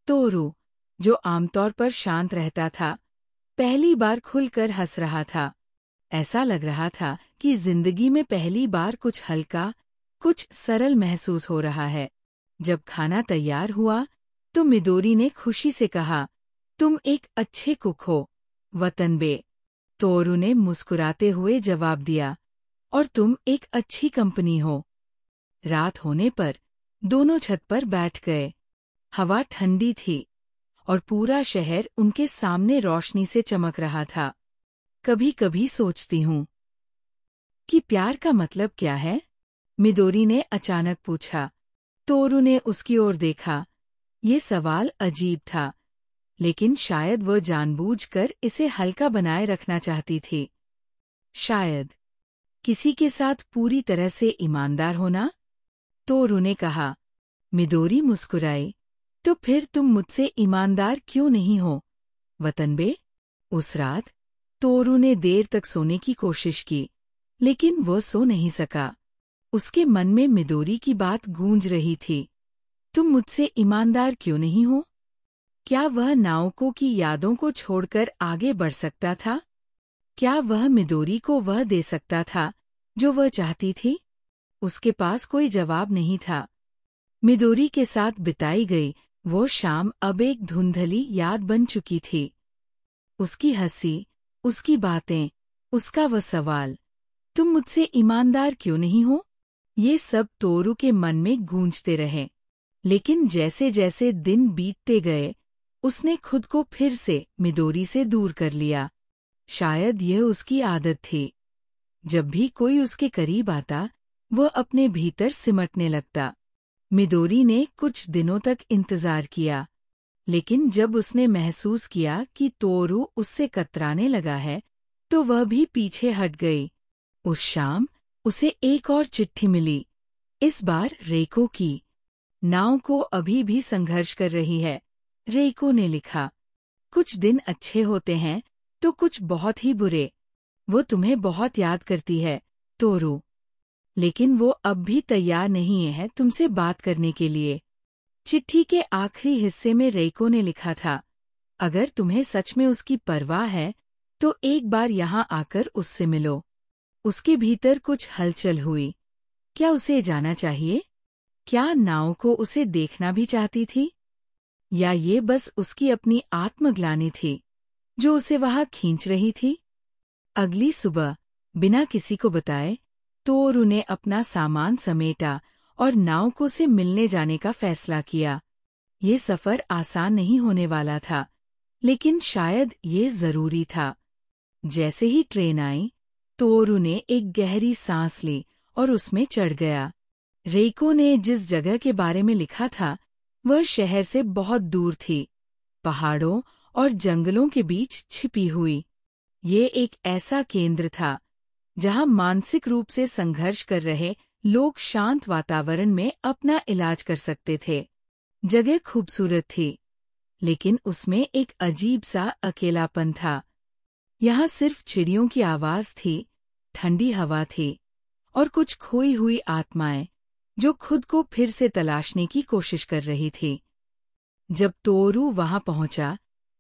तोरू, जो आमतौर पर शांत रहता था, पहली बार खुलकर हंस रहा था। ऐसा लग रहा था कि जिंदगी में पहली बार कुछ हल्का, कुछ सरल महसूस हो रहा है। जब खाना तैयार हुआ, तो मिदोरी ने खुशी से कहा, तुम एक अच्छे कुक हो, वतनबे। तोरू ने मुस्कुराते हुए जवाब दिया, और तुम एक अच्छी कंपनी हो। रात होने पर दोनों छत पर बैठ गए। हवा ठंडी थी और पूरा शहर उनके सामने रोशनी से चमक रहा था। कभी कभी सोचती हूँ कि प्यार का मतलब क्या है? मिदोरी ने अचानक पूछा। तोरू ने उसकी ओर देखा। ये सवाल अजीब था, लेकिन शायद वह जानबूझकर इसे हल्का बनाए रखना चाहती थी। शायद किसी के साथ पूरी तरह से ईमानदार होना? तोरू ने कहा। मिदोरी मुस्कुराई। तो फिर तुम मुझसे ईमानदार क्यों नहीं हो, वतनबे? उस रात तोरू ने देर तक सोने की कोशिश की, लेकिन वो सो नहीं सका। उसके मन में मिदोरी की बात गूंज रही थी। तुम मुझसे ईमानदार क्यों नहीं हो? क्या वह नाओको की यादों को छोड़कर आगे बढ़ सकता था? क्या वह मिदोरी को वह दे सकता था जो वह चाहती थी? उसके पास कोई जवाब नहीं था। मिदोरी के साथ बिताई गई वो शाम अब एक धुंधली याद बन चुकी थी। उसकी हंसी, उसकी बातें, उसका वह सवाल, तुम मुझसे ईमानदार क्यों नहीं हो? ये सब तोरू के मन में गूंजते रहे। लेकिन जैसे जैसे दिन बीतते गए, उसने खुद को फिर से मिदोरी से दूर कर लिया। शायद यह उसकी आदत थी। जब भी कोई उसके करीब आता, वह अपने भीतर सिमटने लगता। मिदोरी ने कुछ दिनों तक इंतजार किया, लेकिन जब उसने महसूस किया कि तोरू उससे कतराने लगा है, तो वह भी पीछे हट गई। उस शाम उसे एक और चिट्ठी मिली, इस बार रेको की। नाओको अभी भी संघर्ष कर रही है, रेको ने लिखा। कुछ दिन अच्छे होते हैं तो कुछ बहुत ही बुरे। वो तुम्हें बहुत याद करती है, तोरू। लेकिन वो अब भी तैयार नहीं है तुमसे बात करने के लिए। चिट्ठी के आखिरी हिस्से में रेको ने लिखा था, अगर तुम्हें सच में उसकी परवाह है, तो एक बार यहाँ आकर उससे मिलो। उसके भीतर कुछ हलचल हुई। क्या उसे जाना चाहिए? क्या नाओको उसे देखना भी चाहती थी? या ये बस उसकी अपनी आत्मग्लानि थी, जो उसे वहां खींच रही थी? अगली सुबह, बिना किसी को बताए, तोरू ने अपना सामान समेटा और नाओको से मिलने जाने का फैसला किया। ये सफर आसान नहीं होने वाला था, लेकिन शायद ये जरूरी था। जैसे ही ट्रेन आई, तोरू ने एक गहरी सांस ली और उसमें चढ़ गया। रेको ने जिस जगह के बारे में लिखा था, वह शहर से बहुत दूर थी, पहाड़ों और जंगलों के बीच छिपी हुई। ये एक ऐसा केंद्र था जहां मानसिक रूप से संघर्ष कर रहे लोग शांत वातावरण में अपना इलाज कर सकते थे। जगह खूबसूरत थी, लेकिन उसमें एक अजीब सा अकेलापन था। यहाँ सिर्फ चिड़ियों की आवाज थी, ठंडी हवा थी और कुछ खोई हुई आत्माएं जो खुद को फिर से तलाशने की कोशिश कर रही थी। जब तोरू वहां पहुंचा,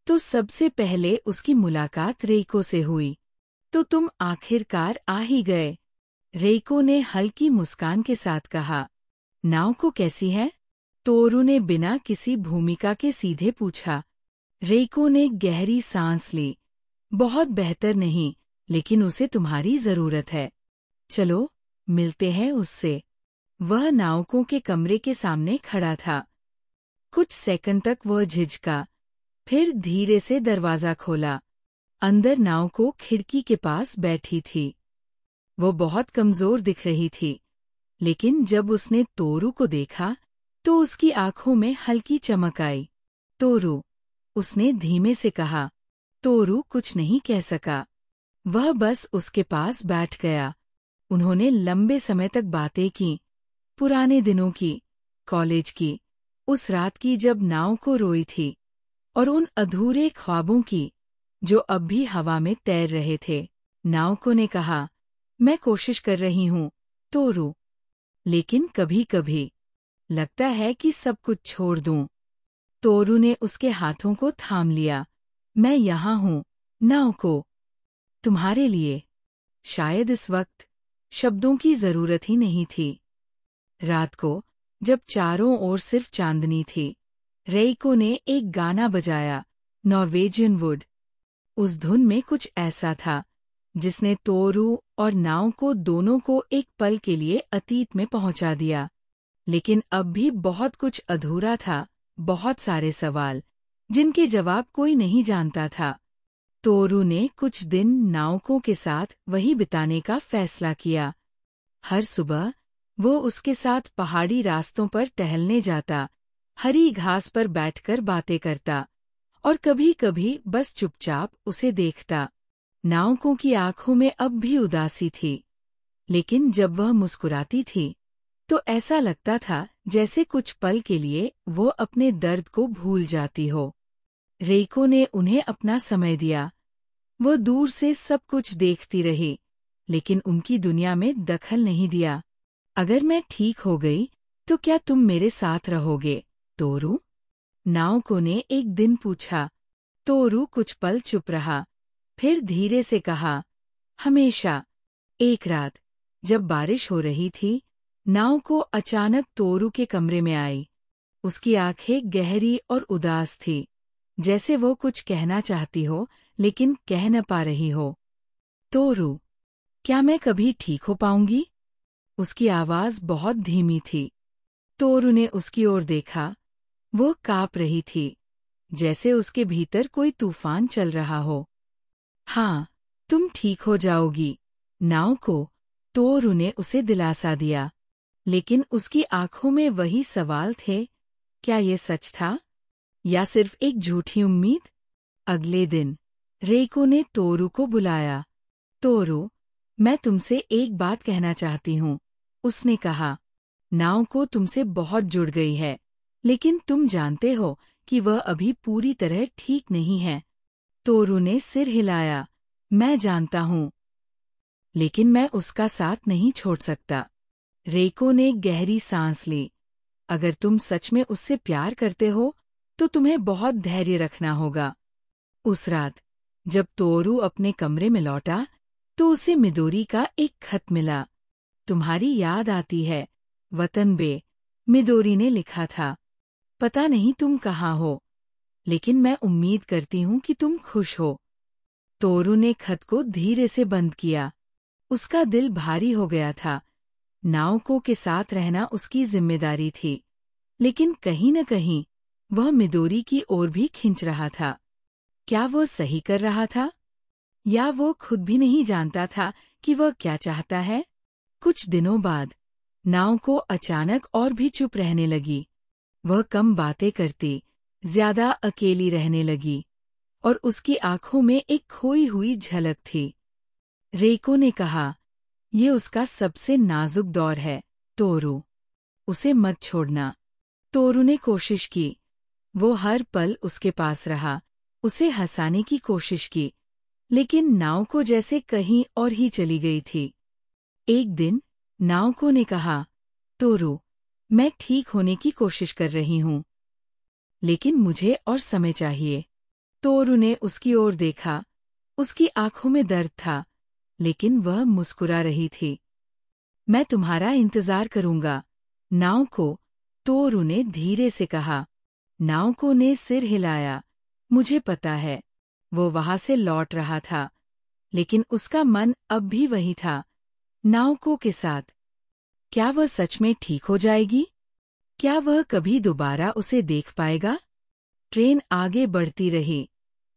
तो सबसे पहले उसकी मुलाकात रेको से हुई। तो तुम आखिरकार आ ही गए, रेको ने हल्की मुस्कान के साथ कहा। नाओको कैसी है? तोरू ने बिना किसी भूमिका के सीधे पूछा। रेको ने गहरी सांस ली। बहुत बेहतर नहीं, लेकिन उसे तुम्हारी जरूरत है। चलो, मिलते हैं उससे। वह नाओको के कमरे के सामने खड़ा था। कुछ सेकंड तक वह झिझका, फिर धीरे से दरवाजा खोला। अंदर नाओको खिड़की के पास बैठी थी। वो बहुत कमजोर दिख रही थी, लेकिन जब उसने तोरू को देखा, तो उसकी आंखों में हल्की चमक आई। तोरू, उसने धीमे से कहा। तोरू कुछ नहीं कह सका। वह बस उसके पास बैठ गया। उन्होंने लंबे समय तक बातें की, पुराने दिनों की, कॉलेज की, उस रात की जब नाओको रोई थी, और उन अधूरे ख्वाबों की जो अब भी हवा में तैर रहे थे। नाओको ने कहा, मैं कोशिश कर रही हूँ, तोरू, लेकिन कभी कभी लगता है कि सब कुछ छोड़ दूं। तोरू ने उसके हाथों को थाम लिया। मैं यहाँ हूँ, नाओको, तुम्हारे लिए। शायद इस वक्त शब्दों की जरूरत ही नहीं थी। रात को, जब चारों ओर सिर्फ चांदनी थी, रेको ने एक गाना बजाया, नॉर्वेजियन वुड। उस धुन में कुछ ऐसा था जिसने तोरू और नाओको दोनों को एक पल के लिए अतीत में पहुंचा दिया। लेकिन अब भी बहुत कुछ अधूरा था, बहुत सारे सवाल जिनके जवाब कोई नहीं जानता था। तोरू ने कुछ दिन नाओको के साथ वही बिताने का फैसला किया। हर सुबह वो उसके साथ पहाड़ी रास्तों पर टहलने जाता, हरी घास पर बैठकर बातें करता, और कभी कभी बस चुपचाप उसे देखता। नाओको की आंखों में अब भी उदासी थी, लेकिन जब वह मुस्कुराती थी, तो ऐसा लगता था जैसे कुछ पल के लिए वो अपने दर्द को भूल जाती हो। रेको ने उन्हें अपना समय दिया। वो दूर से सब कुछ देखती रही, लेकिन उनकी दुनिया में दखल नहीं दिया। अगर मैं ठीक हो गई, तो क्या तुम मेरे साथ रहोगे, तोरू? नाओको ने एक दिन पूछा। तोरू कुछ पल चुप रहा, फिर धीरे से कहा, हमेशा। एक रात, जब बारिश हो रही थी, नाओको अचानक तोरू के कमरे में आई। उसकी आंखें गहरी और उदास थी, जैसे वो कुछ कहना चाहती हो, लेकिन कह न पा रही हो। तोरू, क्या मैं कभी ठीक हो पाऊंगी? उसकी आवाज बहुत धीमी थी। तोरू ने उसकी ओर देखा। वो कांप रही थी, जैसे उसके भीतर कोई तूफान चल रहा हो। हाँ, तुम ठीक हो जाओगी, नाओको, तोरू ने उसे दिलासा दिया। लेकिन उसकी आंखों में वही सवाल थे, क्या ये सच था, या सिर्फ एक झूठी उम्मीद? अगले दिन, रेको ने तोरू को बुलाया। तोरू, मैं तुमसे एक बात कहना चाहती हूँ, उसने कहा। नाओको तुमसे बहुत जुड़ गई है, लेकिन तुम जानते हो कि वह अभी पूरी तरह ठीक नहीं है। तोरू ने सिर हिलाया। मैं जानता हूँ, लेकिन मैं उसका साथ नहीं छोड़ सकता। रेको ने गहरी सांस ली। अगर तुम सच में उससे प्यार करते हो, तो तुम्हें बहुत धैर्य रखना होगा। उस रात, जब तोरू अपने कमरे में लौटा, तो उसे मिदोरी का एक खत मिला। तुम्हारी याद आती है, वतन बे, मिदोरी ने लिखा था। पता नहीं तुम कहाँ हो, लेकिन मैं उम्मीद करती हूँ कि तुम खुश हो। तोरू ने खत को धीरे से बंद किया। उसका दिल भारी हो गया था। नाओको के साथ रहना उसकी जिम्मेदारी थी, लेकिन कहीं न कहीं वह मिदोरी की ओर भी खिंच रहा था। क्या वो सही कर रहा था? या वो खुद भी नहीं जानता था कि वह क्या चाहता है? कुछ दिनों बाद नाव को अचानक और भी चुप रहने लगी। वह कम बातें करती, ज्यादा अकेली रहने लगी, और उसकी आंखों में एक खोई हुई झलक थी। रेको ने कहा, ये उसका सबसे नाजुक दौर है, तोरू। उसे मत छोड़ना। तोरू ने कोशिश की। वो हर पल उसके पास रहा, उसे हंसाने की कोशिश की, लेकिन नाउको जैसे कहीं और ही चली गई थी। एक दिन नाउको ने कहा, तोरू, मैं ठीक होने की कोशिश कर रही हूँ, लेकिन मुझे और समय चाहिए। तोरू ने उसकी ओर देखा। उसकी आंखों में दर्द था, लेकिन वह मुस्कुरा रही थी। मैं तुम्हारा इंतजार करूंगा, नाउको, तोरू ने धीरे से कहा। नाउको ने सिर हिलाया। मुझे पता है। वो वहां से लौट रहा था, लेकिन उसका मन अब भी वही था, नाउको के साथ। क्या वह सच में ठीक हो जाएगी? क्या वह कभी दोबारा उसे देख पाएगा? ट्रेन आगे बढ़ती रही,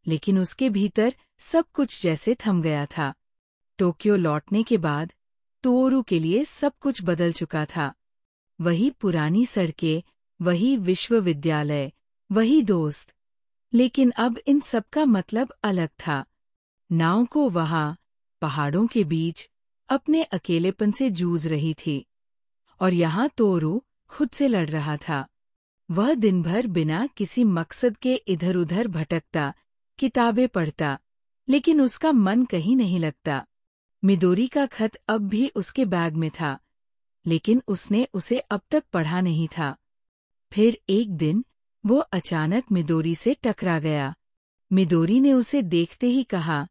लेकिन उसके भीतर सब कुछ जैसे थम गया था। टोक्यो लौटने के बाद तोरू के लिए सब कुछ बदल चुका था। वही पुरानी सड़कें, वही विश्वविद्यालय, वही दोस्त, लेकिन अब इन सब का मतलब अलग था। नाउको वहां, पहाड़ों के बीच, अपने अकेलेपन से जूझ रही थी, और यहाँ तोरू खुद से लड़ रहा था। वह दिन भर बिना किसी मकसद के इधर उधर भटकता, किताबें पढ़ता, लेकिन उसका मन कहीं नहीं लगता। मिदोरी का खत अब भी उसके बैग में था, लेकिन उसने उसे अब तक पढ़ा नहीं था। फिर एक दिन वो अचानक मिदोरी से टकरा गया। मिदोरी ने उसे देखते ही कहा,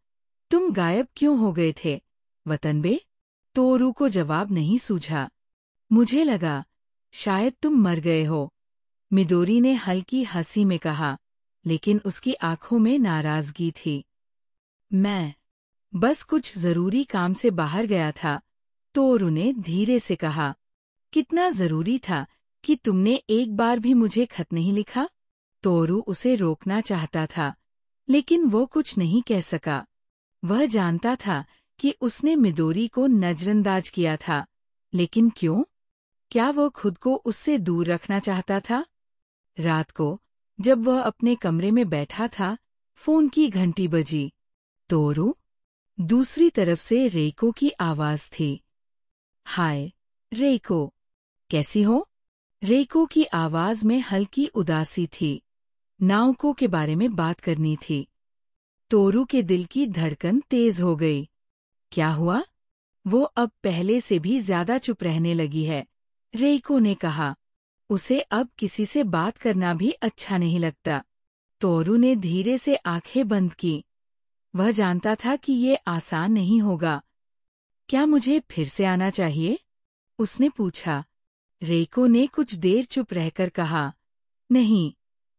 तुम गायब क्यों हो गए थे, वतनबे? तोरू को जवाब नहीं सूझा। मुझे लगा, शायद तुम मर गए हो, मिदोरी ने हल्की हंसी में कहा, लेकिन उसकी आंखों में नाराजगी थी। मैं बस कुछ जरूरी काम से बाहर गया था, तोरू ने धीरे से कहा। कितना जरूरी था कि तुमने एक बार भी मुझे खत नहीं लिखा? तोरू उसे रोकना चाहता था, लेकिन वो कुछ नहीं कह सका। वह जानता था कि उसने मिदोरी को नजरअंदाज किया था, लेकिन क्यों? क्या वो खुद को उससे दूर रखना चाहता था? रात को जब वह अपने कमरे में बैठा था, फोन की घंटी बजी। तोरू? दूसरी तरफ से रेको की आवाज थी। हाय, रेको। कैसी हो? रेको की आवाज में हल्की उदासी थी। नाउको के बारे में बात करनी थी। तोरू के दिल की धड़कन तेज हो गई। क्या हुआ? वो अब पहले से भी ज्यादा चुप रहने लगी है, रेको ने कहा। उसे अब किसी से बात करना भी अच्छा नहीं लगता। तोरू ने धीरे से आंखें बंद की। वह जानता था कि ये आसान नहीं होगा। क्या मुझे फिर से आना चाहिए? उसने पूछा। रेको ने कुछ देर चुप रहकर कहा, नहीं,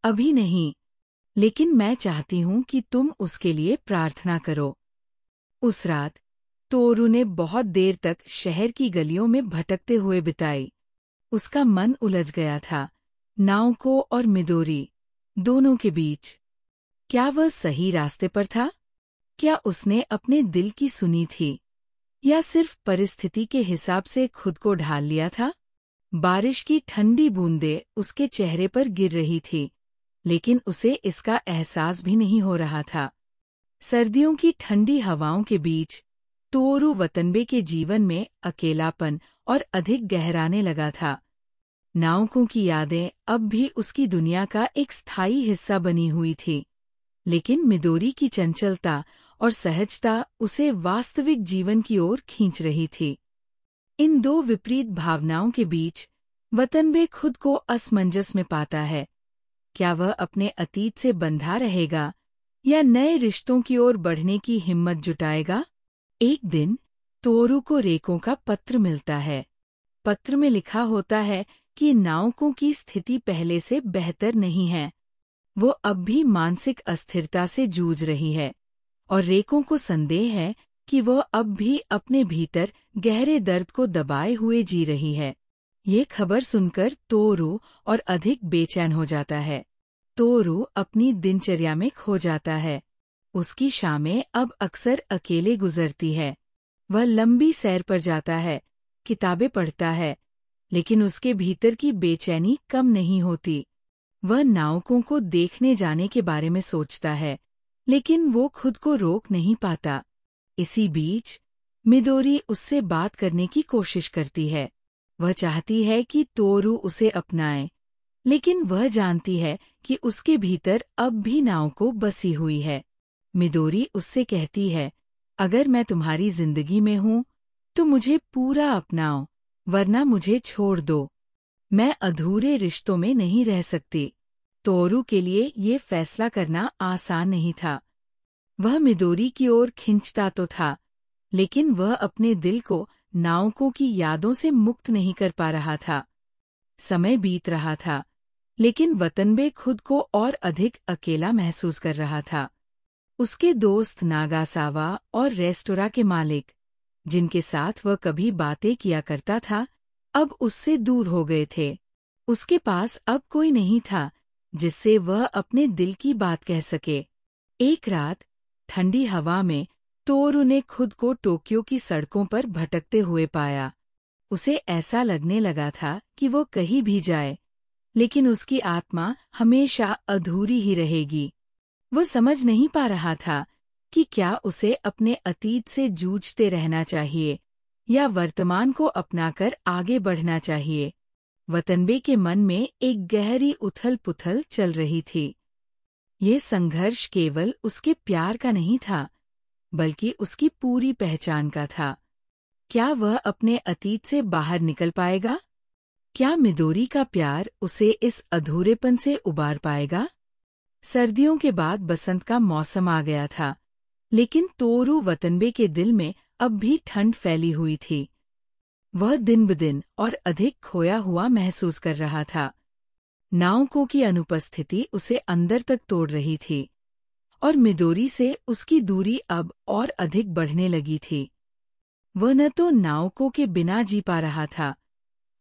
अभी नहीं, लेकिन मैं चाहती हूं कि तुम उसके लिए प्रार्थना करो। उस रात तोरू ने बहुत देर तक शहर की गलियों में भटकते हुए बिताई। उसका मन उलझ गया था, नाउको और मिदोरी, दोनों के बीच। क्या वह सही रास्ते पर था? क्या उसने अपने दिल की सुनी थी, या सिर्फ परिस्थिति के हिसाब से खुद को ढाल लिया था? बारिश की ठंडी बूंदें उसके चेहरे पर गिर रही थी, लेकिन उसे इसका एहसास भी नहीं हो रहा था। सर्दियों की ठंडी हवाओं के बीच तोरू वतनबे के जीवन में अकेलापन और अधिक गहराने लगा था। नाउको की यादें अब भी उसकी दुनिया का एक स्थायी हिस्सा बनी हुई थी, लेकिन मिदोरी की चंचलता और सहजता उसे वास्तविक जीवन की ओर खींच रही थी। इन दो विपरीत भावनाओं के बीच वतनबे खुद को असमंजस में पाता है। क्या वह अपने अतीत से बंधा रहेगा, या नए रिश्तों की ओर बढ़ने की हिम्मत जुटाएगा? एक दिन तोरू को रेको का पत्र मिलता है। पत्र में लिखा होता है कि नाउको की स्थिति पहले से बेहतर नहीं है। वो अब भी मानसिक अस्थिरता से जूझ रही है, और रेको को संदेह है कि वह अब भी अपने भीतर गहरे दर्द को दबाए हुए जी रही है। ये खबर सुनकर तोरू और अधिक बेचैन हो जाता है। तोरू अपनी दिनचर्या में खो जाता है। उसकी शामें अब अक्सर अकेले गुजरती है। वह लंबी सैर पर जाता है, किताबें पढ़ता है, लेकिन उसके भीतर की बेचैनी कम नहीं होती। वह नाविकों को देखने जाने के बारे में सोचता है, लेकिन वो खुद को रोक नहीं पाता। इसी बीच मिदोरी उससे बात करने की कोशिश करती है। वह चाहती है कि तोरू उसे अपनाए, लेकिन वह जानती है कि उसके भीतर अब भी नाउको बसी हुई है। मिदोरी उससे कहती है, अगर मैं तुम्हारी जिंदगी में हूँ तो मुझे पूरा अपनाओ, वरना मुझे छोड़ दो। मैं अधूरे रिश्तों में नहीं रह सकती। तोरू के लिए ये फैसला करना आसान नहीं था। वह मिदोरी की ओर खिंचता तो था, लेकिन वह अपने दिल को नाविकों की यादों से मुक्त नहीं कर पा रहा था। समय बीत रहा था, लेकिन वतनबे खुद को और अधिक अकेला महसूस कर रहा था। उसके दोस्त नागासावा और रेस्तोरां के मालिक, जिनके साथ वह कभी बातें किया करता था, अब उससे दूर हो गए थे। उसके पास अब कोई नहीं था जिससे वह अपने दिल की बात कह सके। एक रात ठंडी हवा में तोरू ने खुद को टोक्यो की सड़कों पर भटकते हुए पाया। उसे ऐसा लगने लगा था कि वो कहीं भी जाए, लेकिन उसकी आत्मा हमेशा अधूरी ही रहेगी। वो समझ नहीं पा रहा था कि क्या उसे अपने अतीत से जूझते रहना चाहिए या वर्तमान को अपनाकर आगे बढ़ना चाहिए। वतनबे के मन में एक गहरी उथल-पुथल चल रही थी। ये संघर्ष केवल उसके प्यार का नहीं था, बल्कि उसकी पूरी पहचान का था। क्या वह अपने अतीत से बाहर निकल पाएगा? क्या मिदोरी का प्यार उसे इस अधूरेपन से उबार पाएगा? सर्दियों के बाद बसंत का मौसम आ गया था, लेकिन तोरू वतनबे के दिल में अब भी ठंड फैली हुई थी। वह दिन-ब-दिन और अधिक खोया हुआ महसूस कर रहा था। नाविकों की अनुपस्थिति उसे अंदर तक तोड़ रही थी, और मिदोरी से उसकी दूरी अब और अधिक बढ़ने लगी थी। वह न तो नाविकों के बिना जी पा रहा था,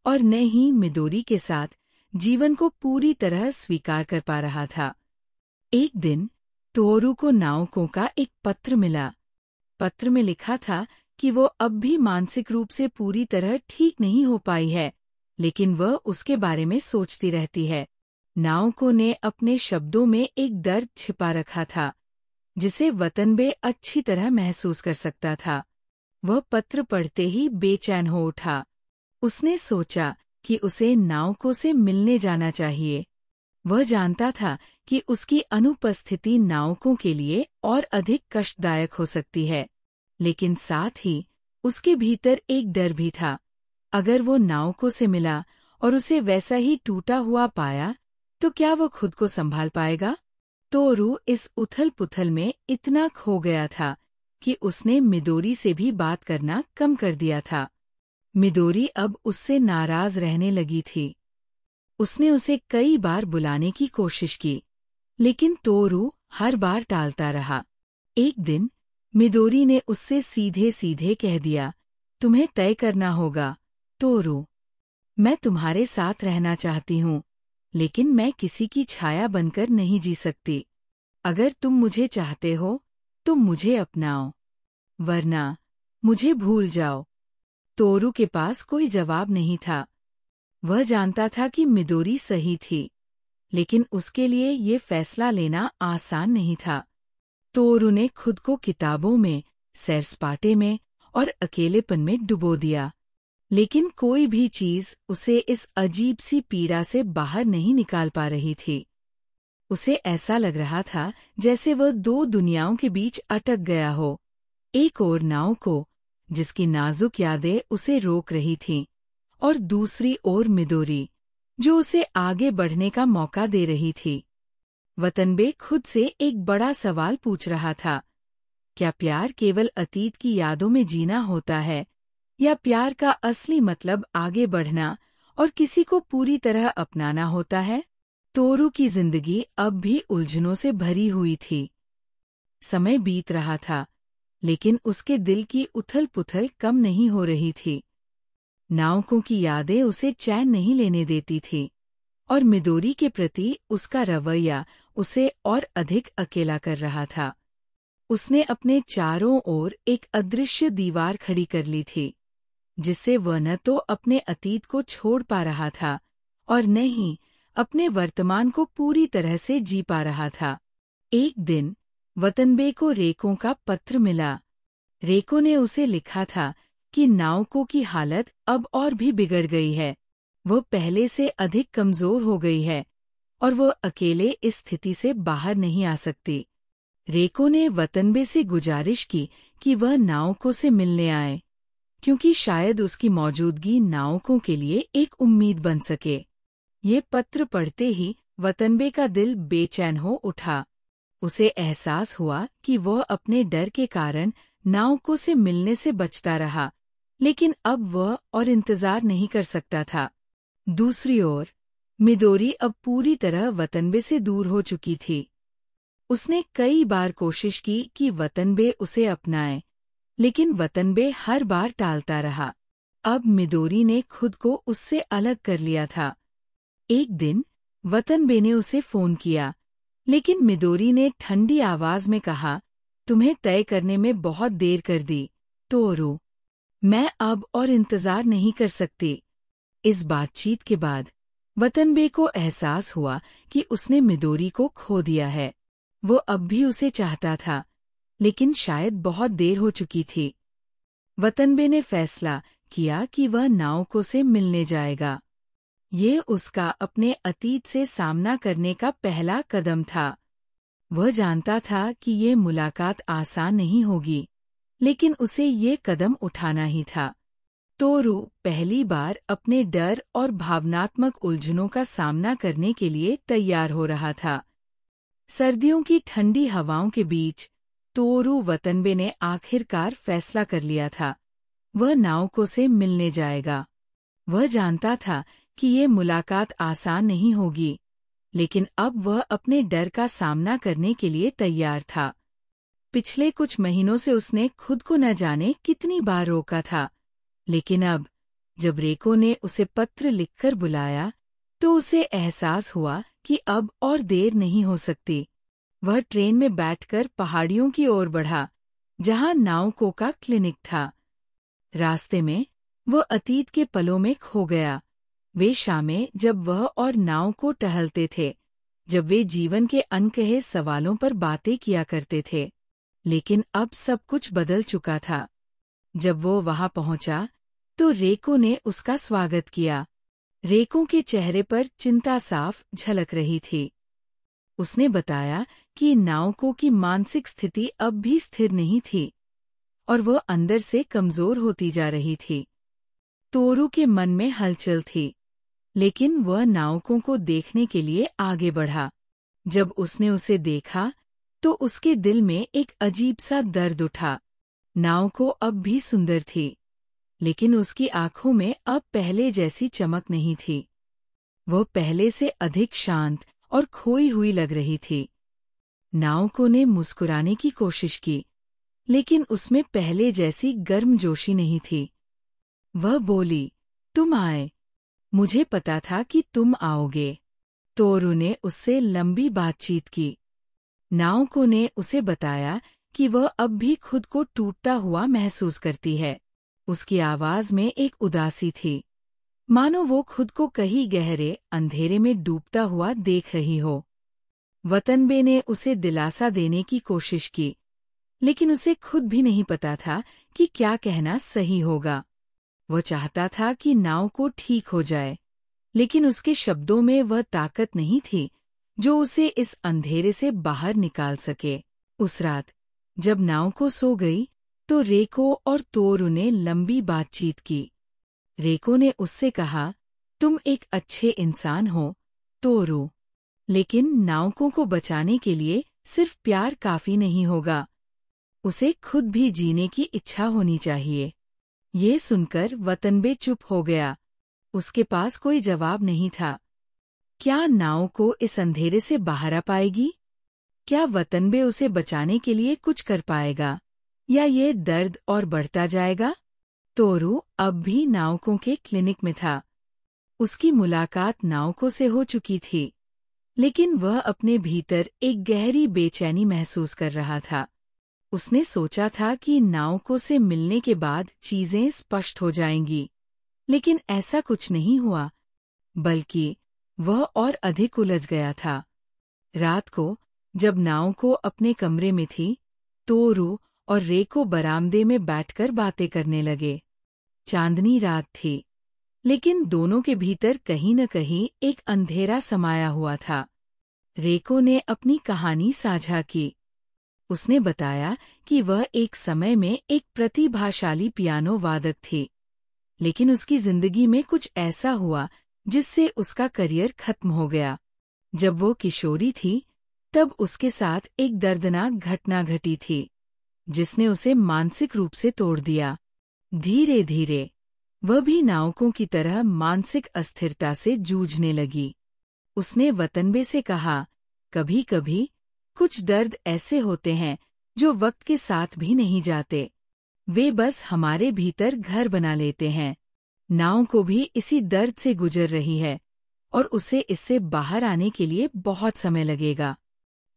और न ही मिदोरी के साथ जीवन को पूरी तरह स्वीकार कर पा रहा था। एक दिन तोरू को नाविकों का एक पत्र मिला। पत्र में लिखा था कि वो अब भी मानसिक रूप से पूरी तरह ठीक नहीं हो पाई है, लेकिन वह उसके बारे में सोचती रहती है। नाविकों ने अपने शब्दों में एक दर्द छिपा रखा था, जिसे वतनबे अच्छी तरह महसूस कर सकता था। वह पत्र पढ़ते ही बेचैन हो उठा। उसने सोचा कि उसे नाविकों से मिलने जाना चाहिए। वह जानता था कि उसकी अनुपस्थिति नाविकों के लिए और अधिक कष्टदायक हो सकती है, लेकिन साथ ही उसके भीतर एक डर भी था। अगर वो नाविकों से मिला और उसे वैसा ही टूटा हुआ पाया, तो क्या वो खुद को संभाल पाएगा? तोरू इस उथल-पुथल में इतना खो गया था कि उसने मिदोरी से भी बात करना कम कर दिया था। मिदोरी अब उससे नाराज रहने लगी थी। उसने उसे कई बार बुलाने की कोशिश की, लेकिन तोरू हर बार टालता रहा। एक दिन मिदोरी ने उससे सीधे-सीधे कह दिया, तुम्हें तय करना होगा, तोरू। मैं तुम्हारे साथ रहना चाहती हूँ, लेकिन मैं किसी की छाया बनकर नहीं जी सकती। अगर तुम मुझे चाहते हो, तो मुझे अपनाओ, वरना मुझे भूल जाओ। तोरू के पास कोई जवाब नहीं था। वह जानता था कि मिदोरी सही थी, लेकिन उसके लिए ये फैसला लेना आसान नहीं था। तोरू ने खुद को किताबों में, सैर-सपाटे में और अकेलेपन में डुबो दिया, लेकिन कोई भी चीज उसे इस अजीब सी पीड़ा से बाहर नहीं निकाल पा रही थी। उसे ऐसा लग रहा था जैसे वह दो दुनियाओं के बीच अटक गया हो। एक ओर नाविको, जिसकी नाजुक यादें उसे रोक रही थीं, और दूसरी ओर मिदोरी, जो उसे आगे बढ़ने का मौका दे रही थी। वतनबे खुद से एक बड़ा सवाल पूछ रहा था, क्या प्यार केवल अतीत की यादों में जीना होता है, या प्यार का असली मतलब आगे बढ़ना और किसी को पूरी तरह अपनाना होता है? तोरू की जिंदगी अब भी उलझनों से भरी हुई थी। समय बीत रहा था, लेकिन उसके दिल की उथल-पुथल कम नहीं हो रही थी। नाविकों की यादें उसे चैन नहीं लेने देती थी, और मिदोरी के प्रति उसका रवैया उसे और अधिक अकेला कर रहा था। उसने अपने चारों ओर एक अदृश्य दीवार खड़ी कर ली थी, जिससे वह न तो अपने अतीत को छोड़ पा रहा था और न ही अपने वर्तमान को पूरी तरह से जी पा रहा था। एक दिन वतनबे को रेको का पत्र मिला। रेको ने उसे लिखा था कि नाओको की हालत अब और भी बिगड़ गई है। वह पहले से अधिक कमजोर हो गई है और वह अकेले इस स्थिति से बाहर नहीं आ सकती। रेको ने वतनबे से गुजारिश की कि वह नाओको से मिलने आए, क्योंकि शायद उसकी मौजूदगी नाओको के लिए एक उम्मीद बन सके। ये पत्र पढ़ते ही वतनबे का दिल बेचैन हो उठा। उसे एहसास हुआ कि वह अपने डर के कारण नाओको से मिलने से बचता रहा, लेकिन अब वह और इंतजार नहीं कर सकता था। दूसरी ओर मिदोरी अब पूरी तरह वतनबे से दूर हो चुकी थी। उसने कई बार कोशिश की कि वतनबे उसे अपनाए, लेकिन वतनबे हर बार टालता रहा। अब मिदोरी ने खुद को उससे अलग कर लिया था। एक दिन वतनबे ने उसे फोन किया, लेकिन मिदोरी ने ठंडी आवाज में कहा, तुम्हें तय करने में बहुत देर कर दी, तोरू। मैं अब और इंतजार नहीं कर सकती। इस बातचीत के बाद वतनबे को एहसास हुआ कि उसने मिदोरी को खो दिया है। वो अब भी उसे चाहता था, लेकिन शायद बहुत देर हो चुकी थी। वतनबे ने फैसला किया कि वह नाओको से मिलने जाएगा। ये उसका अपने अतीत से सामना करने का पहला कदम था। वह जानता था कि ये मुलाकात आसान नहीं होगी, लेकिन उसे ये कदम उठाना ही था। तोरू पहली बार अपने डर और भावनात्मक उलझनों का सामना करने के लिए तैयार हो रहा था। सर्दियों की ठंडी हवाओं के बीच तोरू वतनबे ने आखिरकार फैसला कर लिया था। वह नाओको से मिलने जाएगा। वह जानता था कि ये मुलाकात आसान नहीं होगी, लेकिन अब वह अपने डर का सामना करने के लिए तैयार था। पिछले कुछ महीनों से उसने खुद को न जाने कितनी बार रोका था, लेकिन अब जब रेको ने उसे पत्र लिखकर बुलाया, तो उसे एहसास हुआ कि अब और देर नहीं हो सकती। वह ट्रेन में बैठकर पहाड़ियों की ओर बढ़ा, जहां नाओको का क्लिनिक था। रास्ते में वह अतीत के पलों में खो गया। वे शामें जब वह और नाओको टहलते थे, जब वे जीवन के अनकहे सवालों पर बातें किया करते थे। लेकिन अब सब कुछ बदल चुका था। जब वो वहां पहुंचा, तो रेको ने उसका स्वागत किया। रेको के चेहरे पर चिंता साफ झलक रही थी। उसने बताया कि नाओको की मानसिक स्थिति अब भी स्थिर नहीं थी और वह अंदर से कमजोर होती जा रही थी। तोरू के मन में हलचल थी, लेकिन वह नाओको को देखने के लिए आगे बढ़ा। जब उसने उसे देखा, तो उसके दिल में एक अजीब सा दर्द उठा। नाओको अब भी सुंदर थी, लेकिन उसकी आंखों में अब पहले जैसी चमक नहीं थी। वह पहले से अधिक शांत और खोई हुई लग रही थी। नाओको ने मुस्कुराने की कोशिश की, लेकिन उसमें पहले जैसी गर्मजोशी नहीं थी। वह बोली, तुम आए। मुझे पता था कि तुम आओगे। तोरू ने उससे लंबी बातचीत की। नाओको ने उसे बताया कि वह अब भी खुद को टूटता हुआ महसूस करती है। उसकी आवाज में एक उदासी थी, मानो वो खुद को कहीं गहरे अंधेरे में डूबता हुआ देख रही हो। वतनबे ने उसे दिलासा देने की कोशिश की, लेकिन उसे खुद भी नहीं पता था कि क्या कहना सही होगा। वह चाहता था कि नाओको ठीक हो जाए, लेकिन उसके शब्दों में वह ताकत नहीं थी जो उसे इस अंधेरे से बाहर निकाल सके। उस रात जब नाओको सो गई, तो रेको और तोरू ने लंबी बातचीत की। रेको ने उससे कहा, तुम एक अच्छे इंसान हो, तोरू, लेकिन नाओको को बचाने के लिए सिर्फ प्यार काफी नहीं होगा। उसे खुद भी जीने की इच्छा होनी चाहिए। ये सुनकर वतनबे चुप हो गया। उसके पास कोई जवाब नहीं था। क्या नाओको इस अंधेरे से बाहर आ पाएगी? क्या वतनबे उसे बचाने के लिए कुछ कर पाएगा, या ये दर्द और बढ़ता जाएगा? तोरू अब भी नाओको के क्लिनिक में था। उसकी मुलाकात नाओको से हो चुकी थी, लेकिन वह अपने भीतर एक गहरी बेचैनी महसूस कर रहा था। उसने सोचा था कि नाउको से मिलने के बाद चीजें स्पष्ट हो जाएंगी, लेकिन ऐसा कुछ नहीं हुआ, बल्कि वह और अधिक उलझ गया था। रात को जब नाउको अपने कमरे में थी, तोरू और रेको बरामदे में बैठकर बातें करने लगे। चांदनी रात थी, लेकिन दोनों के भीतर कहीं न कहीं एक अंधेरा समाया हुआ था। रेको ने अपनी कहानी साझा की। उसने बताया कि वह एक समय में एक प्रतिभाशाली पियानो वादक थी, लेकिन उसकी जिंदगी में कुछ ऐसा हुआ जिससे उसका करियर खत्म हो गया। जब वो किशोरी थी, तब उसके साथ एक दर्दनाक घटना घटी थी, जिसने उसे मानसिक रूप से तोड़ दिया। धीरे धीरे वह भी नाउको की तरह मानसिक अस्थिरता से जूझने लगी। उसने वतनबे से कहा, कभी कभी कुछ दर्द ऐसे होते हैं जो वक्त के साथ भी नहीं जाते, वे बस हमारे भीतर घर बना लेते हैं। नाउको भी इसी दर्द से गुजर रही है और उसे इससे बाहर आने के लिए बहुत समय लगेगा।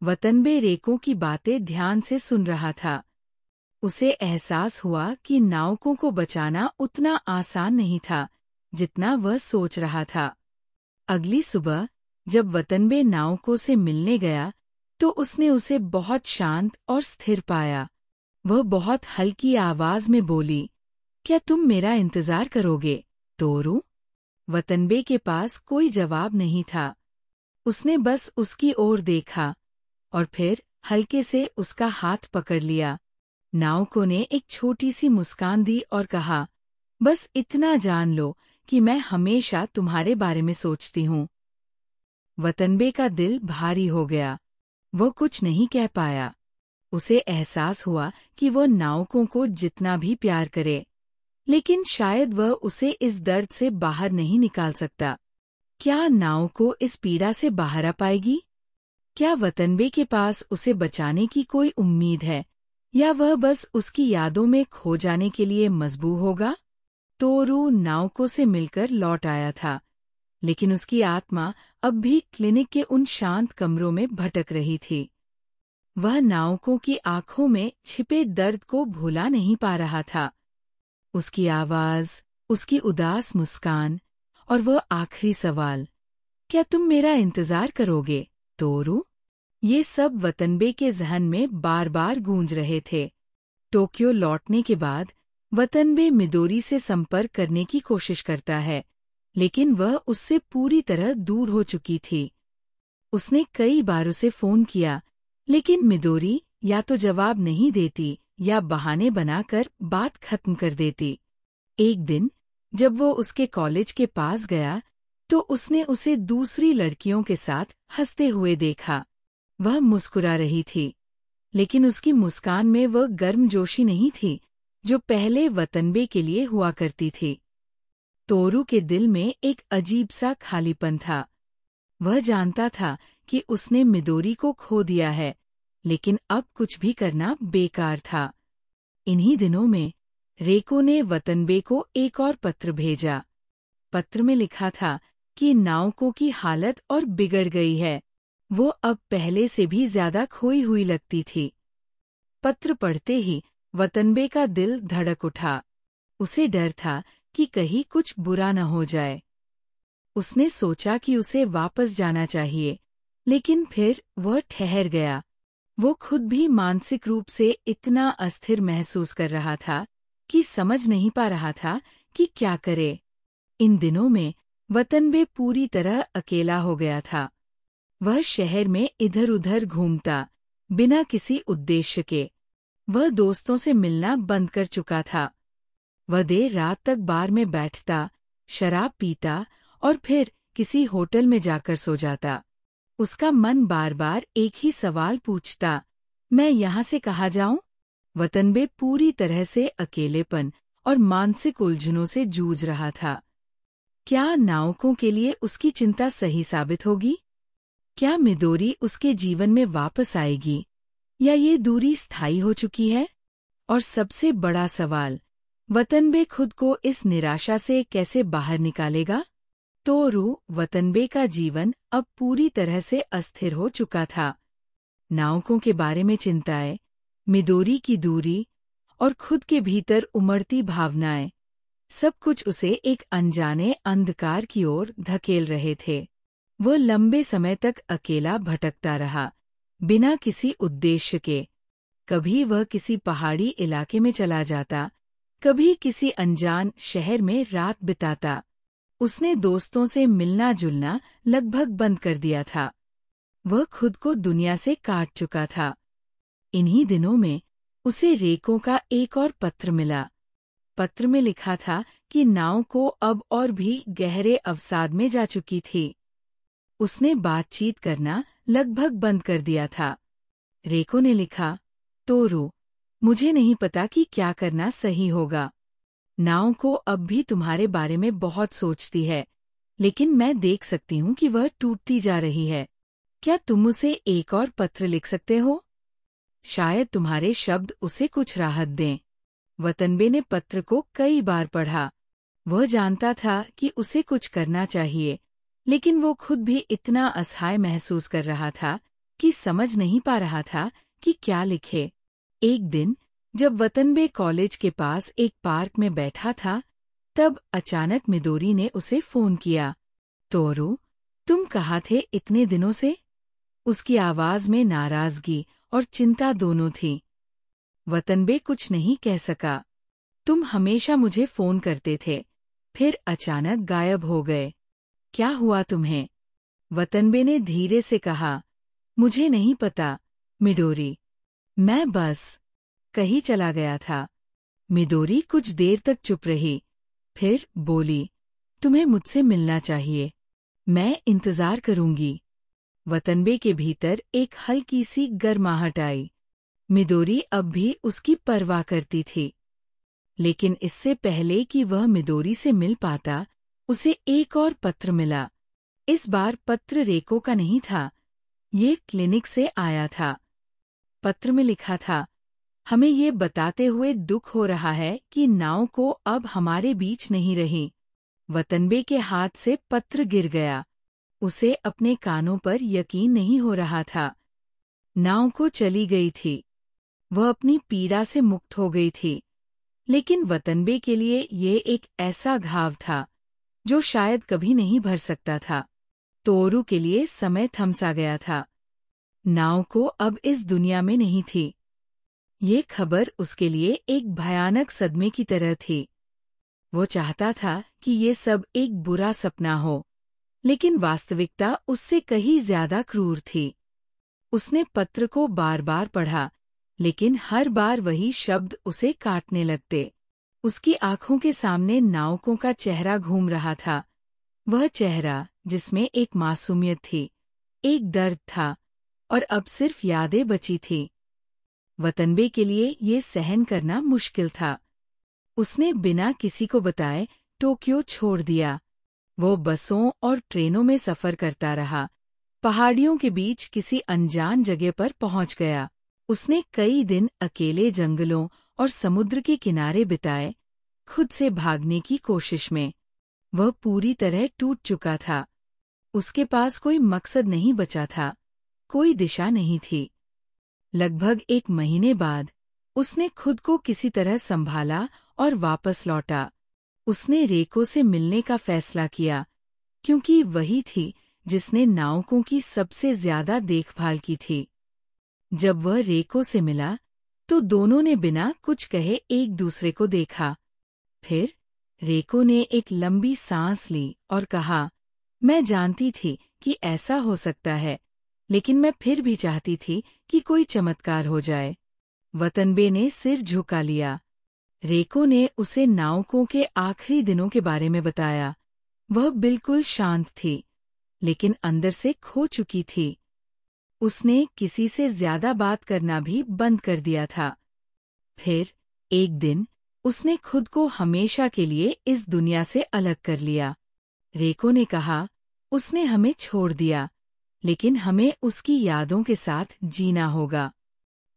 वतनबे रेको की बातें ध्यान से सुन रहा था। उसे एहसास हुआ कि नाउको को बचाना उतना आसान नहीं था जितना वह सोच रहा था। अगली सुबह जब वतनबे नाउको से मिलने गया, तो उसने उसे बहुत शांत और स्थिर पाया। वह बहुत हल्की आवाज में बोली, क्या तुम मेरा इंतजार करोगे, तोरू? वतनबे के पास कोई जवाब नहीं था। उसने बस उसकी ओर देखा और फिर हल्के से उसका हाथ पकड़ लिया। नाउको ने एक छोटी सी मुस्कान दी और कहा, बस इतना जान लो कि मैं हमेशा तुम्हारे बारे में सोचती हूँ। वतनबे का दिल भारी हो गया। वह कुछ नहीं कह पाया। उसे एहसास हुआ कि वह नाउको को जितना भी प्यार करे, लेकिन शायद वह उसे इस दर्द से बाहर नहीं निकाल सकता। क्या नाउको इस पीड़ा से बाहर आ पाएगी? क्या वतनबे के पास उसे बचाने की कोई उम्मीद है, या वह बस उसकी यादों में खो जाने के लिए मजबूर होगा? तोरू नाउको से मिलकर लौट आया था, लेकिन उसकी आत्मा अब भी क्लिनिक के उन शांत कमरों में भटक रही थी। वह नाउको की आंखों में छिपे दर्द को भुला नहीं पा रहा था। उसकी आवाज, उसकी उदास मुस्कान और वह आखिरी सवाल, क्या तुम मेरा इंतजार करोगे, तोरू? ये सब वतनबे के जहन में बार बार गूंज रहे थे। टोक्यो लौटने के बाद वतनबे मिदोरी से संपर्क करने की कोशिश करता है, लेकिन वह उससे पूरी तरह दूर हो चुकी थी। उसने कई बार उसे फोन किया, लेकिन मिदोरी या तो जवाब नहीं देती या बहाने बनाकर बात खत्म कर देती। एक दिन जब वो उसके कॉलेज के पास गया, तो उसने उसे दूसरी लड़कियों के साथ हंसते हुए देखा। वह मुस्कुरा रही थी, लेकिन उसकी मुस्कान में वह गर्मजोशी नहीं थी जो पहले वतनबे के लिए हुआ करती थी। तोरू के दिल में एक अजीब सा खालीपन था। वह जानता था कि उसने मिदोरी को खो दिया है, लेकिन अब कुछ भी करना बेकार था। इन्हीं दिनों में रेको ने वतनबे को एक और पत्र भेजा। पत्र में लिखा था कि नाउको की हालत और बिगड़ गई है। वो अब पहले से भी ज्यादा खोई हुई लगती थी। पत्र पढ़ते ही वतनबे का दिल धड़क उठा। उसे डर था कि कहीं कुछ बुरा न हो जाए। उसने सोचा कि उसे वापस जाना चाहिए, लेकिन फिर वह ठहर गया। वो खुद भी मानसिक रूप से इतना अस्थिर महसूस कर रहा था कि समझ नहीं पा रहा था कि क्या करे। इन दिनों में वतनबे पूरी तरह अकेला हो गया था। वह शहर में इधर उधर घूमता, बिना किसी उद्देश्य के। वह दोस्तों से मिलना बंद कर चुका था। वह देर रात तक बार में बैठता, शराब पीता और फिर किसी होटल में जाकर सो जाता। उसका मन बार बार एक ही सवाल पूछता, मैं यहाँ से कहाँ जाऊँ? वतनबे पूरी तरह से अकेलेपन और मानसिक उलझनों से जूझ रहा था। क्या नाउको के लिए उसकी चिंता सही साबित होगी? क्या मिदोरी उसके जीवन में वापस आएगी, या ये दूरी स्थायी हो चुकी है? और सबसे बड़ा सवाल, वतनबे खुद को इस निराशा से कैसे बाहर निकालेगा? तोरू वतनबे का जीवन अब पूरी तरह से अस्थिर हो चुका था। नाउको के बारे में चिंताएं, मिदोरी की दूरी और खुद के भीतर उमड़ती भावनाएं, सब कुछ उसे एक अनजाने अंधकार की ओर धकेल रहे थे। वह लंबे समय तक अकेला भटकता रहा, बिना किसी उद्देश्य के। कभी वह किसी पहाड़ी इलाके में चला जाता, कभी किसी अनजान शहर में रात बिताता। उसने दोस्तों से मिलना जुलना लगभग बंद कर दिया था। वह खुद को दुनिया से काट चुका था। इन्हीं दिनों में उसे रेको का एक और पत्र मिला। पत्र में लिखा था कि नाव को अब और भी गहरे अवसाद में जा चुकी थी। उसने बातचीत करना लगभग बंद कर दिया था। रेको ने लिखा, तोरू, मुझे नहीं पता कि क्या करना सही होगा। नाव को अब भी तुम्हारे बारे में बहुत सोचती है, लेकिन मैं देख सकती हूँ कि वह टूटती जा रही है। क्या तुम उसे एक और पत्र लिख सकते हो? शायद तुम्हारे शब्द उसे कुछ राहत दें। वतनबे ने पत्र को कई बार पढ़ा। वह जानता था कि उसे कुछ करना चाहिए, लेकिन वो खुद भी इतना असहाय महसूस कर रहा था कि समझ नहीं पा रहा था कि क्या लिखे। एक दिन जब वतनबे कॉलेज के पास एक पार्क में बैठा था, तब अचानक मिदोरी ने उसे फोन किया। तोरू, तुम कहाँ थे इतने दिनों से? उसकी आवाज में नाराजगी और चिंता दोनों थी। वतनबे कुछ नहीं कह सका। तुम हमेशा मुझे फोन करते थे, फिर अचानक गायब हो गए। क्या हुआ तुम्हें? वतनबे ने धीरे से कहा, मुझे नहीं पता, मिडोरी। मैं बस कहीं चला गया था। मिडोरी कुछ देर तक चुप रही, फिर बोली, तुम्हें मुझसे मिलना चाहिए। मैं इंतजार करूंगी। वतनबे के भीतर एक हल्की सी गर्माहट आई। मिडोरी अब भी उसकी परवाह करती थी। लेकिन इससे पहले कि वह मिडोरी से मिल पाता, उसे एक और पत्र मिला। इस बार पत्र रेको का नहीं था, ये क्लिनिक से आया था। पत्र में लिखा था, हमें ये बताते हुए दुख हो रहा है कि नाव को अब हमारे बीच नहीं रही। वतनबे के हाथ से पत्र गिर गया। उसे अपने कानों पर यकीन नहीं हो रहा था। नाव को चली गई थी। वह अपनी पीड़ा से मुक्त हो गई थी। लेकिन वतनबे के लिए ये एक ऐसा घाव था जो शायद कभी नहीं भर सकता था। तोरू के लिए समय थमसा गया था। नाव को अब इस दुनिया में नहीं थी। ये खबर उसके लिए एक भयानक सदमे की तरह थी। वो चाहता था कि ये सब एक बुरा सपना हो, लेकिन वास्तविकता उससे कहीं ज्यादा क्रूर थी। उसने पत्र को बार बार पढ़ा, लेकिन हर बार वही शब्द उसे काटने लगते। उसकी आंखों के सामने नावकों का चेहरा घूम रहा था। वह चेहरा जिसमें एक मासूमियत थी, एक दर्द था, और अब सिर्फ यादें बची थी। वतनबे के लिए ये सहन करना मुश्किल था। उसने बिना किसी को बताए टोक्यो छोड़ दिया। वो बसों और ट्रेनों में सफर करता रहा। पहाड़ियों के बीच किसी अनजान जगह पर पहुंच गया। उसने कई दिन अकेले जंगलों और समुद्र के किनारे बिताए, खुद से भागने की कोशिश में। वह पूरी तरह टूट चुका था। उसके पास कोई मकसद नहीं बचा था, कोई दिशा नहीं थी। लगभग एक महीने बाद उसने खुद को किसी तरह संभाला और वापस लौटा। उसने रेको से मिलने का फैसला किया, क्योंकि वही थी जिसने नावकों की सबसे ज्यादा देखभाल की थी। जब वह रेको से मिला, तो दोनों ने बिना कुछ कहे एक दूसरे को देखा। फिर रेको ने एक लंबी सांस ली और कहा, मैं जानती थी कि ऐसा हो सकता है, लेकिन मैं फिर भी चाहती थी कि कोई चमत्कार हो जाए। वतनबे ने सिर झुका लिया। रेको ने उसे नावकों के आखिरी दिनों के बारे में बताया। वह बिल्कुल शांत थी, लेकिन अंदर से खो चुकी थी। उसने किसी से ज्यादा बात करना भी बंद कर दिया था। फिर एक दिन उसने खुद को हमेशा के लिए इस दुनिया से अलग कर लिया। रेको ने कहा, उसने हमें छोड़ दिया, लेकिन हमें उसकी यादों के साथ जीना होगा।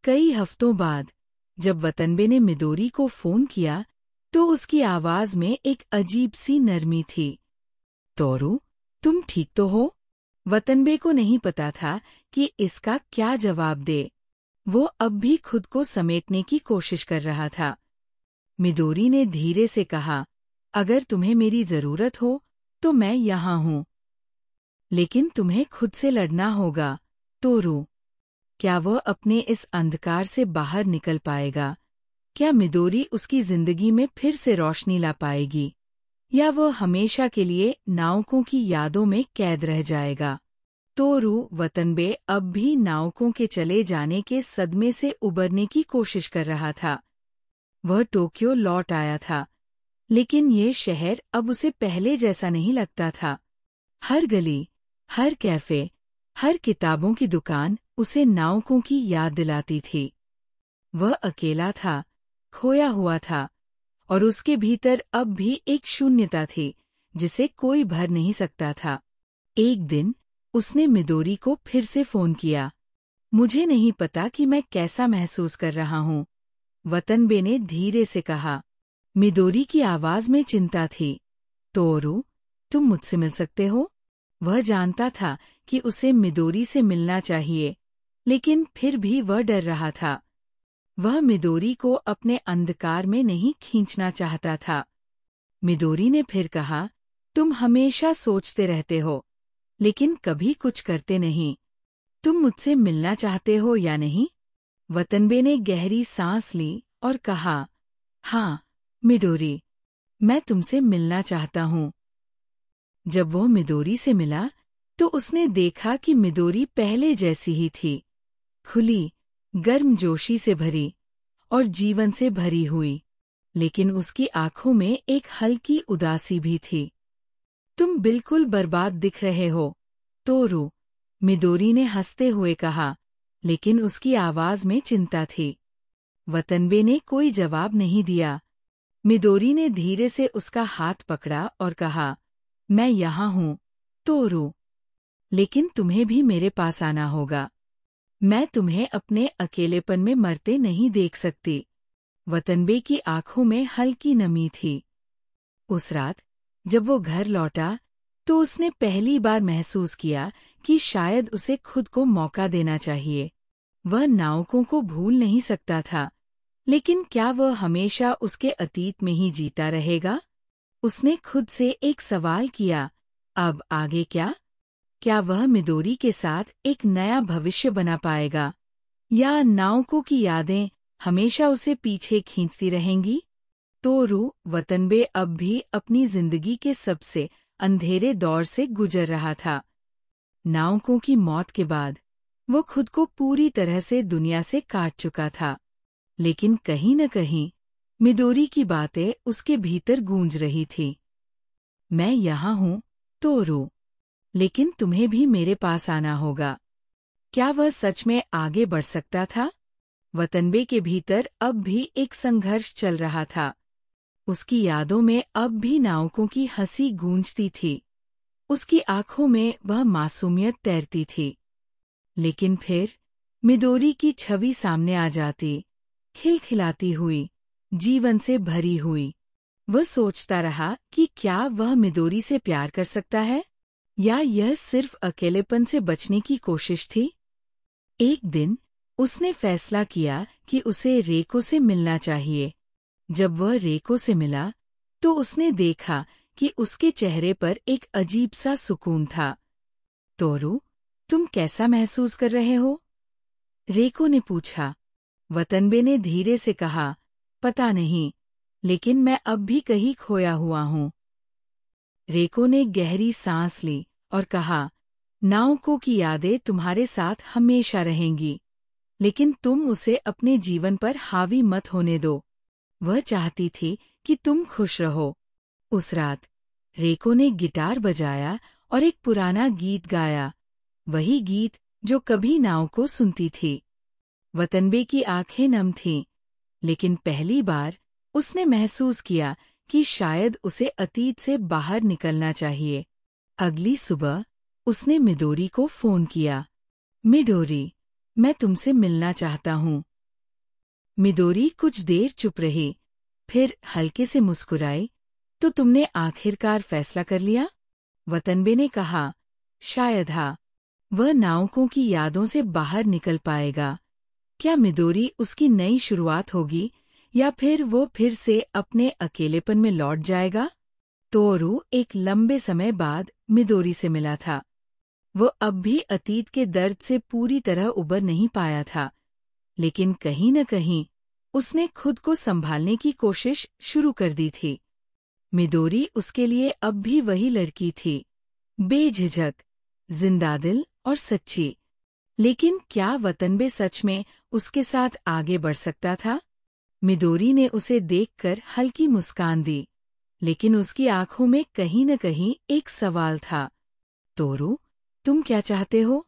कई हफ्तों बाद जब वतनबे ने मिदोरी को फोन किया, तो उसकी आवाज में एक अजीब सी नरमी थी। तोरू, तुम ठीक तो हो? वतनबे को नहीं पता था कि इसका क्या जवाब दे। वो अब भी खुद को समेटने की कोशिश कर रहा था। मिदोरी ने धीरे से कहा, अगर तुम्हें मेरी जरूरत हो तो मैं यहाँ हूँ, लेकिन तुम्हें खुद से लड़ना होगा। तोरू, क्या वह अपने इस अंधकार से बाहर निकल पाएगा? क्या मिदोरी उसकी जिंदगी में फिर से रोशनी ला पाएगी, या वह हमेशा के लिए नाउकों की यादों में कैद रह जाएगा? तोरू वतनबे अब भी नाउकों के चले जाने के सदमे से उबरने की कोशिश कर रहा था। वह टोक्यो लौट आया था, लेकिन ये शहर अब उसे पहले जैसा नहीं लगता था। हर गली, हर कैफे, हर किताबों की दुकान उसे नाउकों की याद दिलाती थी। वह अकेला था, खोया हुआ था, और उसके भीतर अब भी एक शून्यता थी जिसे कोई भर नहीं सकता था। एक दिन उसने मिदोरी को फिर से फोन किया। मुझे नहीं पता कि मैं कैसा महसूस कर रहा हूँ, वतनबे ने धीरे से कहा। मिदोरी की आवाज में चिंता थी। तोरू, तुम मुझसे मिल सकते हो? वह जानता था कि उसे मिदोरी से मिलना चाहिए, लेकिन फिर भी वह डर रहा था। वह मिदोरी को अपने अंधकार में नहीं खींचना चाहता था। मिदोरी ने फिर कहा, तुम हमेशा सोचते रहते हो, लेकिन कभी कुछ करते नहीं। तुम मुझसे मिलना चाहते हो या नहीं? वतनबे ने गहरी सांस ली और कहा, हाँ मिडोरी, मैं तुमसे मिलना चाहता हूँ। जब वो मिदोरी से मिला तो उसने देखा कि मिदोरी पहले जैसी ही थी, खुली, गर्मजोशी से भरी और जीवन से भरी हुई, लेकिन उसकी आंखों में एक हल्की उदासी भी थी। तुम बिल्कुल बर्बाद दिख रहे हो, तोरू, मिदोरी ने हंसते हुए कहा, लेकिन उसकी आवाज में चिंता थी। वतनबे ने कोई जवाब नहीं दिया। मिदोरी ने धीरे से उसका हाथ पकड़ा और कहा, मैं यहाँ हूँ, तोरू, लेकिन तुम्हें भी मेरे पास आना होगा। मैं तुम्हें अपने अकेलेपन में मरते नहीं देख सकती। वतनबे की आंखों में हल्की नमी थी। उस रात जब वो घर लौटा तो उसने पहली बार महसूस किया कि शायद उसे खुद को मौका देना चाहिए। वह नाउकों को भूल नहीं सकता था, लेकिन क्या वह हमेशा उसके अतीत में ही जीता रहेगा? उसने खुद से एक सवाल किया, अब आगे क्या? क्या वह मिदोरी के साथ एक नया भविष्य बना पाएगा, या नाउकों की यादें हमेशा उसे पीछे खींचती रहेंगी? तोरू वतनबे अब भी अपनी जिंदगी के सबसे अंधेरे दौर से गुजर रहा था। नाउकों की मौत के बाद वो खुद को पूरी तरह से दुनिया से काट चुका था, लेकिन कहीं न कहीं मिदोरी की बातें उसके भीतर गूंज रही थी। मैं यहाँ हूँ, तोरू, लेकिन तुम्हें भी मेरे पास आना होगा। क्या वह सच में आगे बढ़ सकता था? वतनबे के भीतर अब भी एक संघर्ष चल रहा था। उसकी यादों में अब भी नाउकों की हंसी गूंजती थी। उसकी आंखों में वह मासूमियत तैरती थी। लेकिन फिर मिदोरी की छवि सामने आ जाती, खिलखिलाती हुई, जीवन से भरी हुई। वह सोचता रहा कि क्या वह मिदोरी से प्यार कर सकता है, या यह सिर्फ अकेलेपन से बचने की कोशिश थी? एक दिन उसने फैसला किया कि उसे रेको से मिलना चाहिए। जब वह रेको से मिला तो उसने देखा कि उसके चेहरे पर एक अजीब सा सुकून था। तोरू, तुम कैसा महसूस कर रहे हो? रेको ने पूछा। वतनबे ने धीरे से कहा, पता नहीं, लेकिन मैं अब भी कहीं खोया हुआ हूँ। रेको ने गहरी सांस ली और कहा, नाउकों की यादें तुम्हारे साथ हमेशा रहेंगी, लेकिन तुम उसे अपने जीवन पर हावी मत होने दो। वह चाहती थी कि तुम खुश रहो। उस रात रेको ने गिटार बजाया और एक पुराना गीत गाया, वही गीत जो कभी नाउको सुनती थी। वतनबे की आंखें नम थीं, लेकिन पहली बार उसने महसूस किया कि शायद उसे अतीत से बाहर निकलना चाहिए। अगली सुबह उसने मिदोरी को फोन किया। मिडोरी, मैं तुमसे मिलना चाहता हूँ। मिदोरी कुछ देर चुप रही, फिर हल्के से मुस्कुराई। तो तुमने आखिरकार फैसला कर लिया? वतनबे ने कहा, शायद हाँ। वह नाउकों की यादों से बाहर निकल पाएगा, क्या मिदोरी उसकी नई शुरुआत होगी या फिर वो फिर से अपने अकेलेपन में लौट जाएगा? तोरू एक लंबे समय बाद मिदोरी से मिला था। वो अब भी अतीत के दर्द से पूरी तरह उबर नहीं पाया था, लेकिन कहीं न कहीं उसने खुद को संभालने की कोशिश शुरू कर दी थी। मिदोरी उसके लिए अब भी वही लड़की थी, बेझिझक, जिंदादिल और सच्ची। लेकिन क्या वतनबे सच में उसके साथ आगे बढ़ सकता था? मिदोरी ने उसे देखकर हल्की मुस्कान दी, लेकिन उसकी आंखों में कहीं न कहीं एक सवाल था। तोरू, तुम क्या चाहते हो?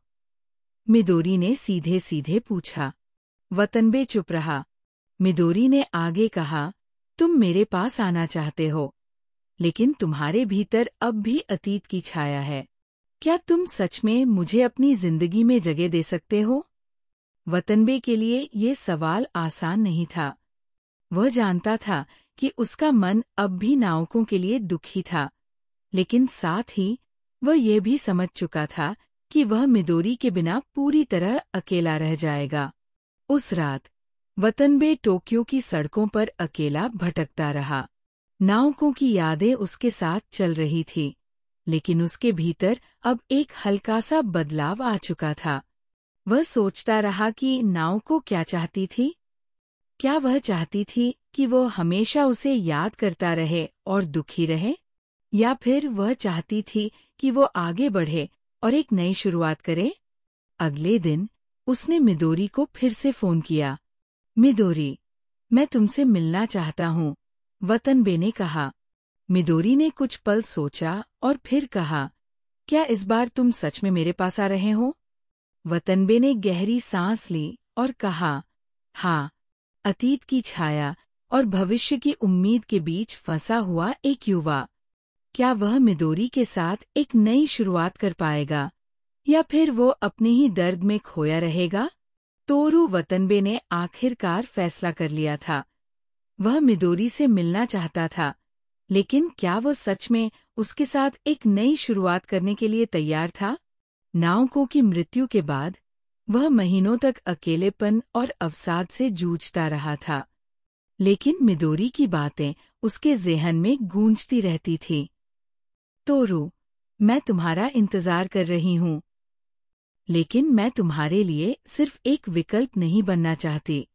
मिदोरी ने सीधे सीधे पूछा। वतनबे चुप रहा। मिदोरी ने आगे कहा, तुम मेरे पास आना चाहते हो, लेकिन तुम्हारे भीतर अब भी अतीत की छाया है। क्या तुम सच में मुझे अपनी जिंदगी में जगह दे सकते हो? वतनबे के लिए ये सवाल आसान नहीं था। वह जानता था कि उसका मन अब भी नाविकों के लिए दुखी था, लेकिन साथ ही वह यह भी समझ चुका था कि वह मिदोरी के बिना पूरी तरह अकेला रह जाएगा। उस रात वतनबे टोक्यो की सड़कों पर अकेला भटकता रहा। नाविकों की यादें उसके साथ चल रही थी, लेकिन उसके भीतर अब एक हल्का सा बदलाव आ चुका था। वह सोचता रहा कि नाविको क्या चाहती थी। क्या वह चाहती थी कि वो हमेशा उसे याद करता रहे और दुखी रहे, या फिर वह चाहती थी कि वो आगे बढ़े और एक नई शुरुआत करे? अगले दिन उसने मिदोरी को फिर से फोन किया। मिदोरी, मैं तुमसे मिलना चाहता हूँ, वतनबे ने कहा। मिदोरी ने कुछ पल सोचा और फिर कहा, क्या इस बार तुम सच में मेरे पास आ रहे हो? वतनबे ने गहरी सांस ली और कहा, हाँ। अतीत की छाया और भविष्य की उम्मीद के बीच फंसा हुआ एक युवा, क्या वह मिदोरी के साथ एक नई शुरुआत कर पाएगा, या फिर वो अपने ही दर्द में खोया रहेगा? तोरू वतनबे ने आखिरकार फैसला कर लिया था। वह मिदोरी से मिलना चाहता था, लेकिन क्या वो सच में उसके साथ एक नई शुरुआत करने के लिए तैयार था? नाविकों की मृत्यु के बाद वह महीनों तक अकेलेपन और अवसाद से जूझता रहा था, लेकिन मिदोरी की बातें उसके ज़हन में गूंजती रहती थीं। तोरू, मैं तुम्हारा इंतजार कर रही हूँ, लेकिन मैं तुम्हारे लिए सिर्फ एक विकल्प नहीं बनना चाहती।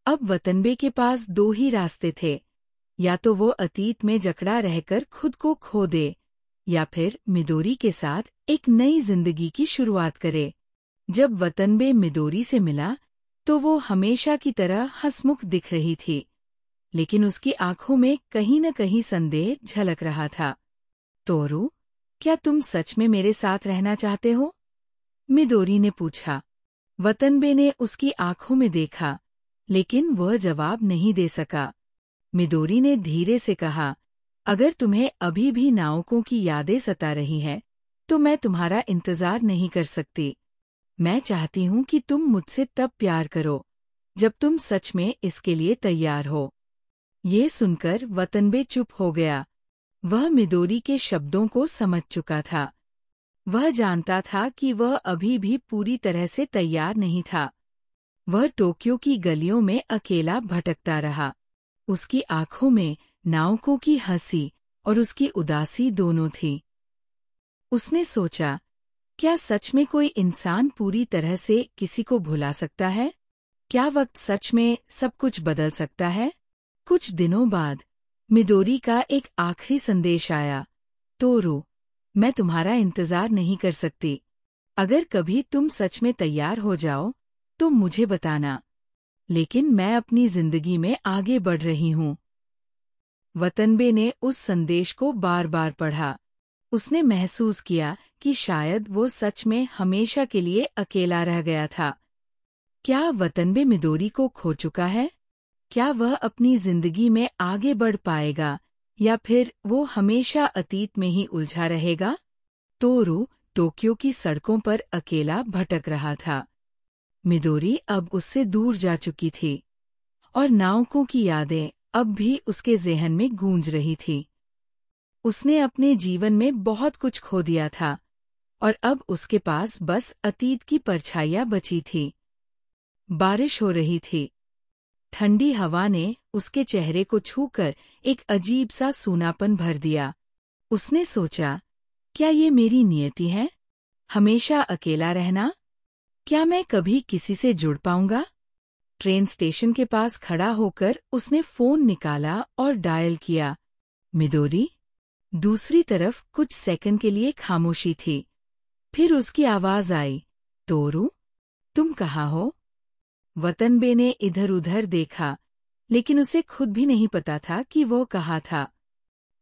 अब वतनबे के पास दो ही रास्ते थे, या तो वो अतीत में जकड़ा रहकर खुद को खो दे, या फिर मिदोरी के साथ एक नई जिंदगी की शुरुआत करे। जब वतनबे मिदोरी से मिला तो वो हमेशा की तरह हंसमुख दिख रही थी, लेकिन उसकी आंखों में कहीं न कहीं संदेह झलक रहा था। तोरू, क्या तुम सच में मेरे साथ रहना चाहते हो? मिदोरी ने पूछा। वतनबे ने उसकी आंखों में देखा, लेकिन वह जवाब नहीं दे सका। मिदोरी ने धीरे से कहा, अगर तुम्हें अभी भी नाविकों की यादें सता रही हैं, तो मैं तुम्हारा इंतजार नहीं कर सकती। मैं चाहती हूँ कि तुम मुझसे तब प्यार करो, जब तुम सच में इसके लिए तैयार हो। ये सुनकर वतनबे चुप हो गया। वह मिदोरी के शब्दों को समझ चुका था। वह जानता था कि वह अभी भी पूरी तरह से तैयार नहीं था। वह टोक्यो की गलियों में अकेला भटकता रहा। उसकी आंखों में नाविकों की हंसी और उसकी उदासी दोनों थी। उसने सोचा, क्या सच में कोई इंसान पूरी तरह से किसी को भुला सकता है? क्या वक्त सच में सब कुछ बदल सकता है? कुछ दिनों बाद मिदोरी का एक आखिरी संदेश आया। तोरू, मैं तुम्हारा इंतजार नहीं कर सकती। अगर कभी तुम सच में तैयार हो जाओ तो मुझे बताना, लेकिन मैं अपनी जिंदगी में आगे बढ़ रही हूँ। वतनबे ने उस संदेश को बार बार पढ़ा। उसने महसूस किया कि शायद वो सच में हमेशा के लिए अकेला रह गया था। क्या वतनबे मिदोरी को खो चुका है? क्या वह अपनी जिंदगी में आगे बढ़ पाएगा, या फिर वो हमेशा अतीत में ही उलझा रहेगा? तोरू टोक्यो की सड़कों पर अकेला भटक रहा था। मिदोरी अब उससे दूर जा चुकी थी, और नाविकों की यादें अब भी उसके ज़हन में गूंज रही थी। उसने अपने जीवन में बहुत कुछ खो दिया था, और अब उसके पास बस अतीत की परछाइयाँ बची थी। बारिश हो रही थी। ठंडी हवा ने उसके चेहरे को छूकर एक अजीब सा सूनापन भर दिया। उसने सोचा, क्या ये मेरी नियति है? हमेशा अकेला रहना? क्या मैं कभी किसी से जुड़ पाऊंगा? ट्रेन स्टेशन के पास खड़ा होकर उसने फोन निकाला और डायल किया। मिदोरी? दूसरी तरफ कुछ सेकंड के लिए खामोशी थी। फिर उसकी आवाज आई, तोरू, तुम कहाँ हो? वतनबे ने इधर-उधर देखा, लेकिन उसे खुद भी नहीं पता था कि वो कहाँ था।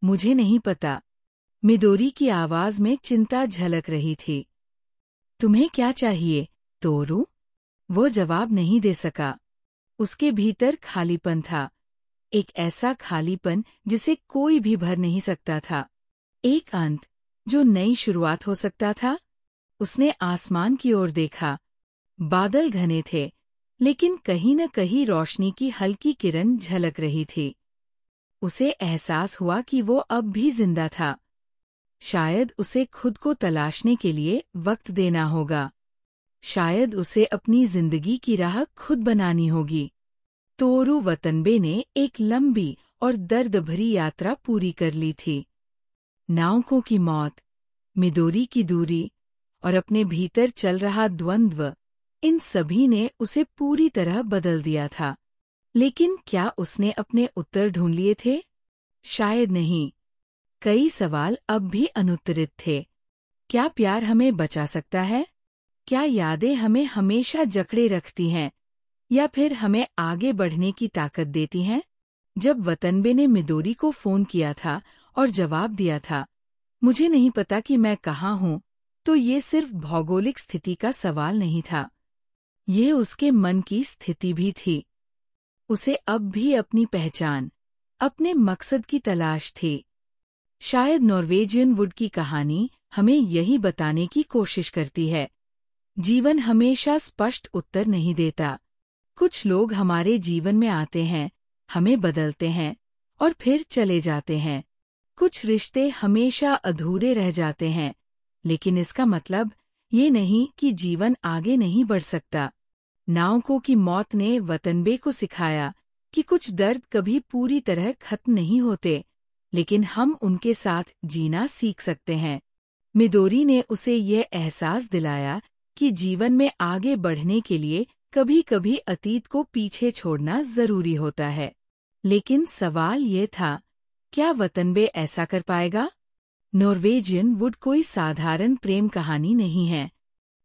मुझे नहीं पता। मिदोरी की आवाज में चिंता झलक रही थी। तुम्हें क्या चाहिए, तोरू? वो जवाब नहीं दे सका। उसके भीतर खालीपन था, एक ऐसा खालीपन जिसे कोई भी भर नहीं सकता था। एक अंत जो नई शुरुआत हो सकता था। उसने आसमान की ओर देखा। बादल घने थे, लेकिन कहीं न कहीं रोशनी की हल्की किरण झलक रही थी। उसे एहसास हुआ कि वो अब भी जिंदा था। शायद उसे खुद को तलाशने के लिए वक्त देना होगा। शायद उसे अपनी जिंदगी की राह खुद बनानी होगी। तोरू वतनबे ने एक लंबी और दर्द भरी यात्रा पूरी कर ली थी। नाउको की मौत, मिदोरी की दूरी और अपने भीतर चल रहा द्वंद्व, इन सभी ने उसे पूरी तरह बदल दिया था। लेकिन क्या उसने अपने उत्तर ढूंढ लिए थे? शायद नहीं। कई सवाल अब भी अनुत्तरित थे। क्या प्यार हमें बचा सकता है? क्या यादें हमें हमेशा जकड़े रखती हैं? या फिर हमें आगे बढ़ने की ताकत देती हैं? जब वतनबे ने मिदोरी को फोन किया था और जवाब दिया था, मुझे नहीं पता कि मैं कहाँ हूँ, तो ये सिर्फ भौगोलिक स्थिति का सवाल नहीं था। ये उसके मन की स्थिति भी थी। उसे अब भी अपनी पहचान, अपने मकसद की तलाश थी। शायद नॉर्वेजियन वुड की कहानी हमें यही बताने की कोशिश करती है। जीवन हमेशा स्पष्ट उत्तर नहीं देता। कुछ लोग हमारे जीवन में आते हैं, हमें बदलते हैं और फिर चले जाते हैं। कुछ रिश्ते हमेशा अधूरे रह जाते हैं, लेकिन इसका मतलब ये नहीं कि जीवन आगे नहीं बढ़ सकता। नाउको की मौत ने वतनबे को सिखाया कि कुछ दर्द कभी पूरी तरह खत्म नहीं होते, लेकिन हम उनके साथ जीना सीख सकते हैं। मिदोरी ने उसे यह एहसास दिलाया कि जीवन में आगे बढ़ने के लिए कभी-कभी अतीत को पीछे छोड़ना जरूरी होता है। लेकिन सवाल ये था, क्या वतनबे ऐसा कर पाएगा? नॉर्वेजियन वुड कोई साधारण प्रेम कहानी नहीं है।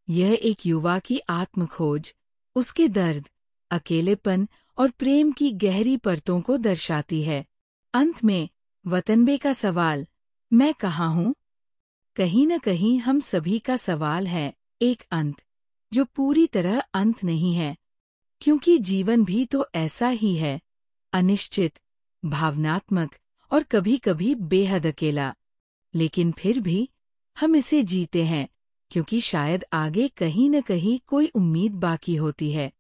यह एक युवा की आत्मखोज, उसके दर्द, अकेलेपन और प्रेम की गहरी परतों को दर्शाती है। अंत में वतनबे का सवाल, मैं कहाँ हूँ? कहीं न कहीं हम सभी का सवाल है, एक अंत जो पूरी तरह अंत नहीं है, क्योंकि जीवन भी तो ऐसा ही है, अनिश्चित, भावनात्मक और कभी-कभी बेहद अकेला। लेकिन फिर भी हम इसे जीते हैं, क्योंकि शायद आगे कहीं न कहीं कोई उम्मीद बाकी होती है।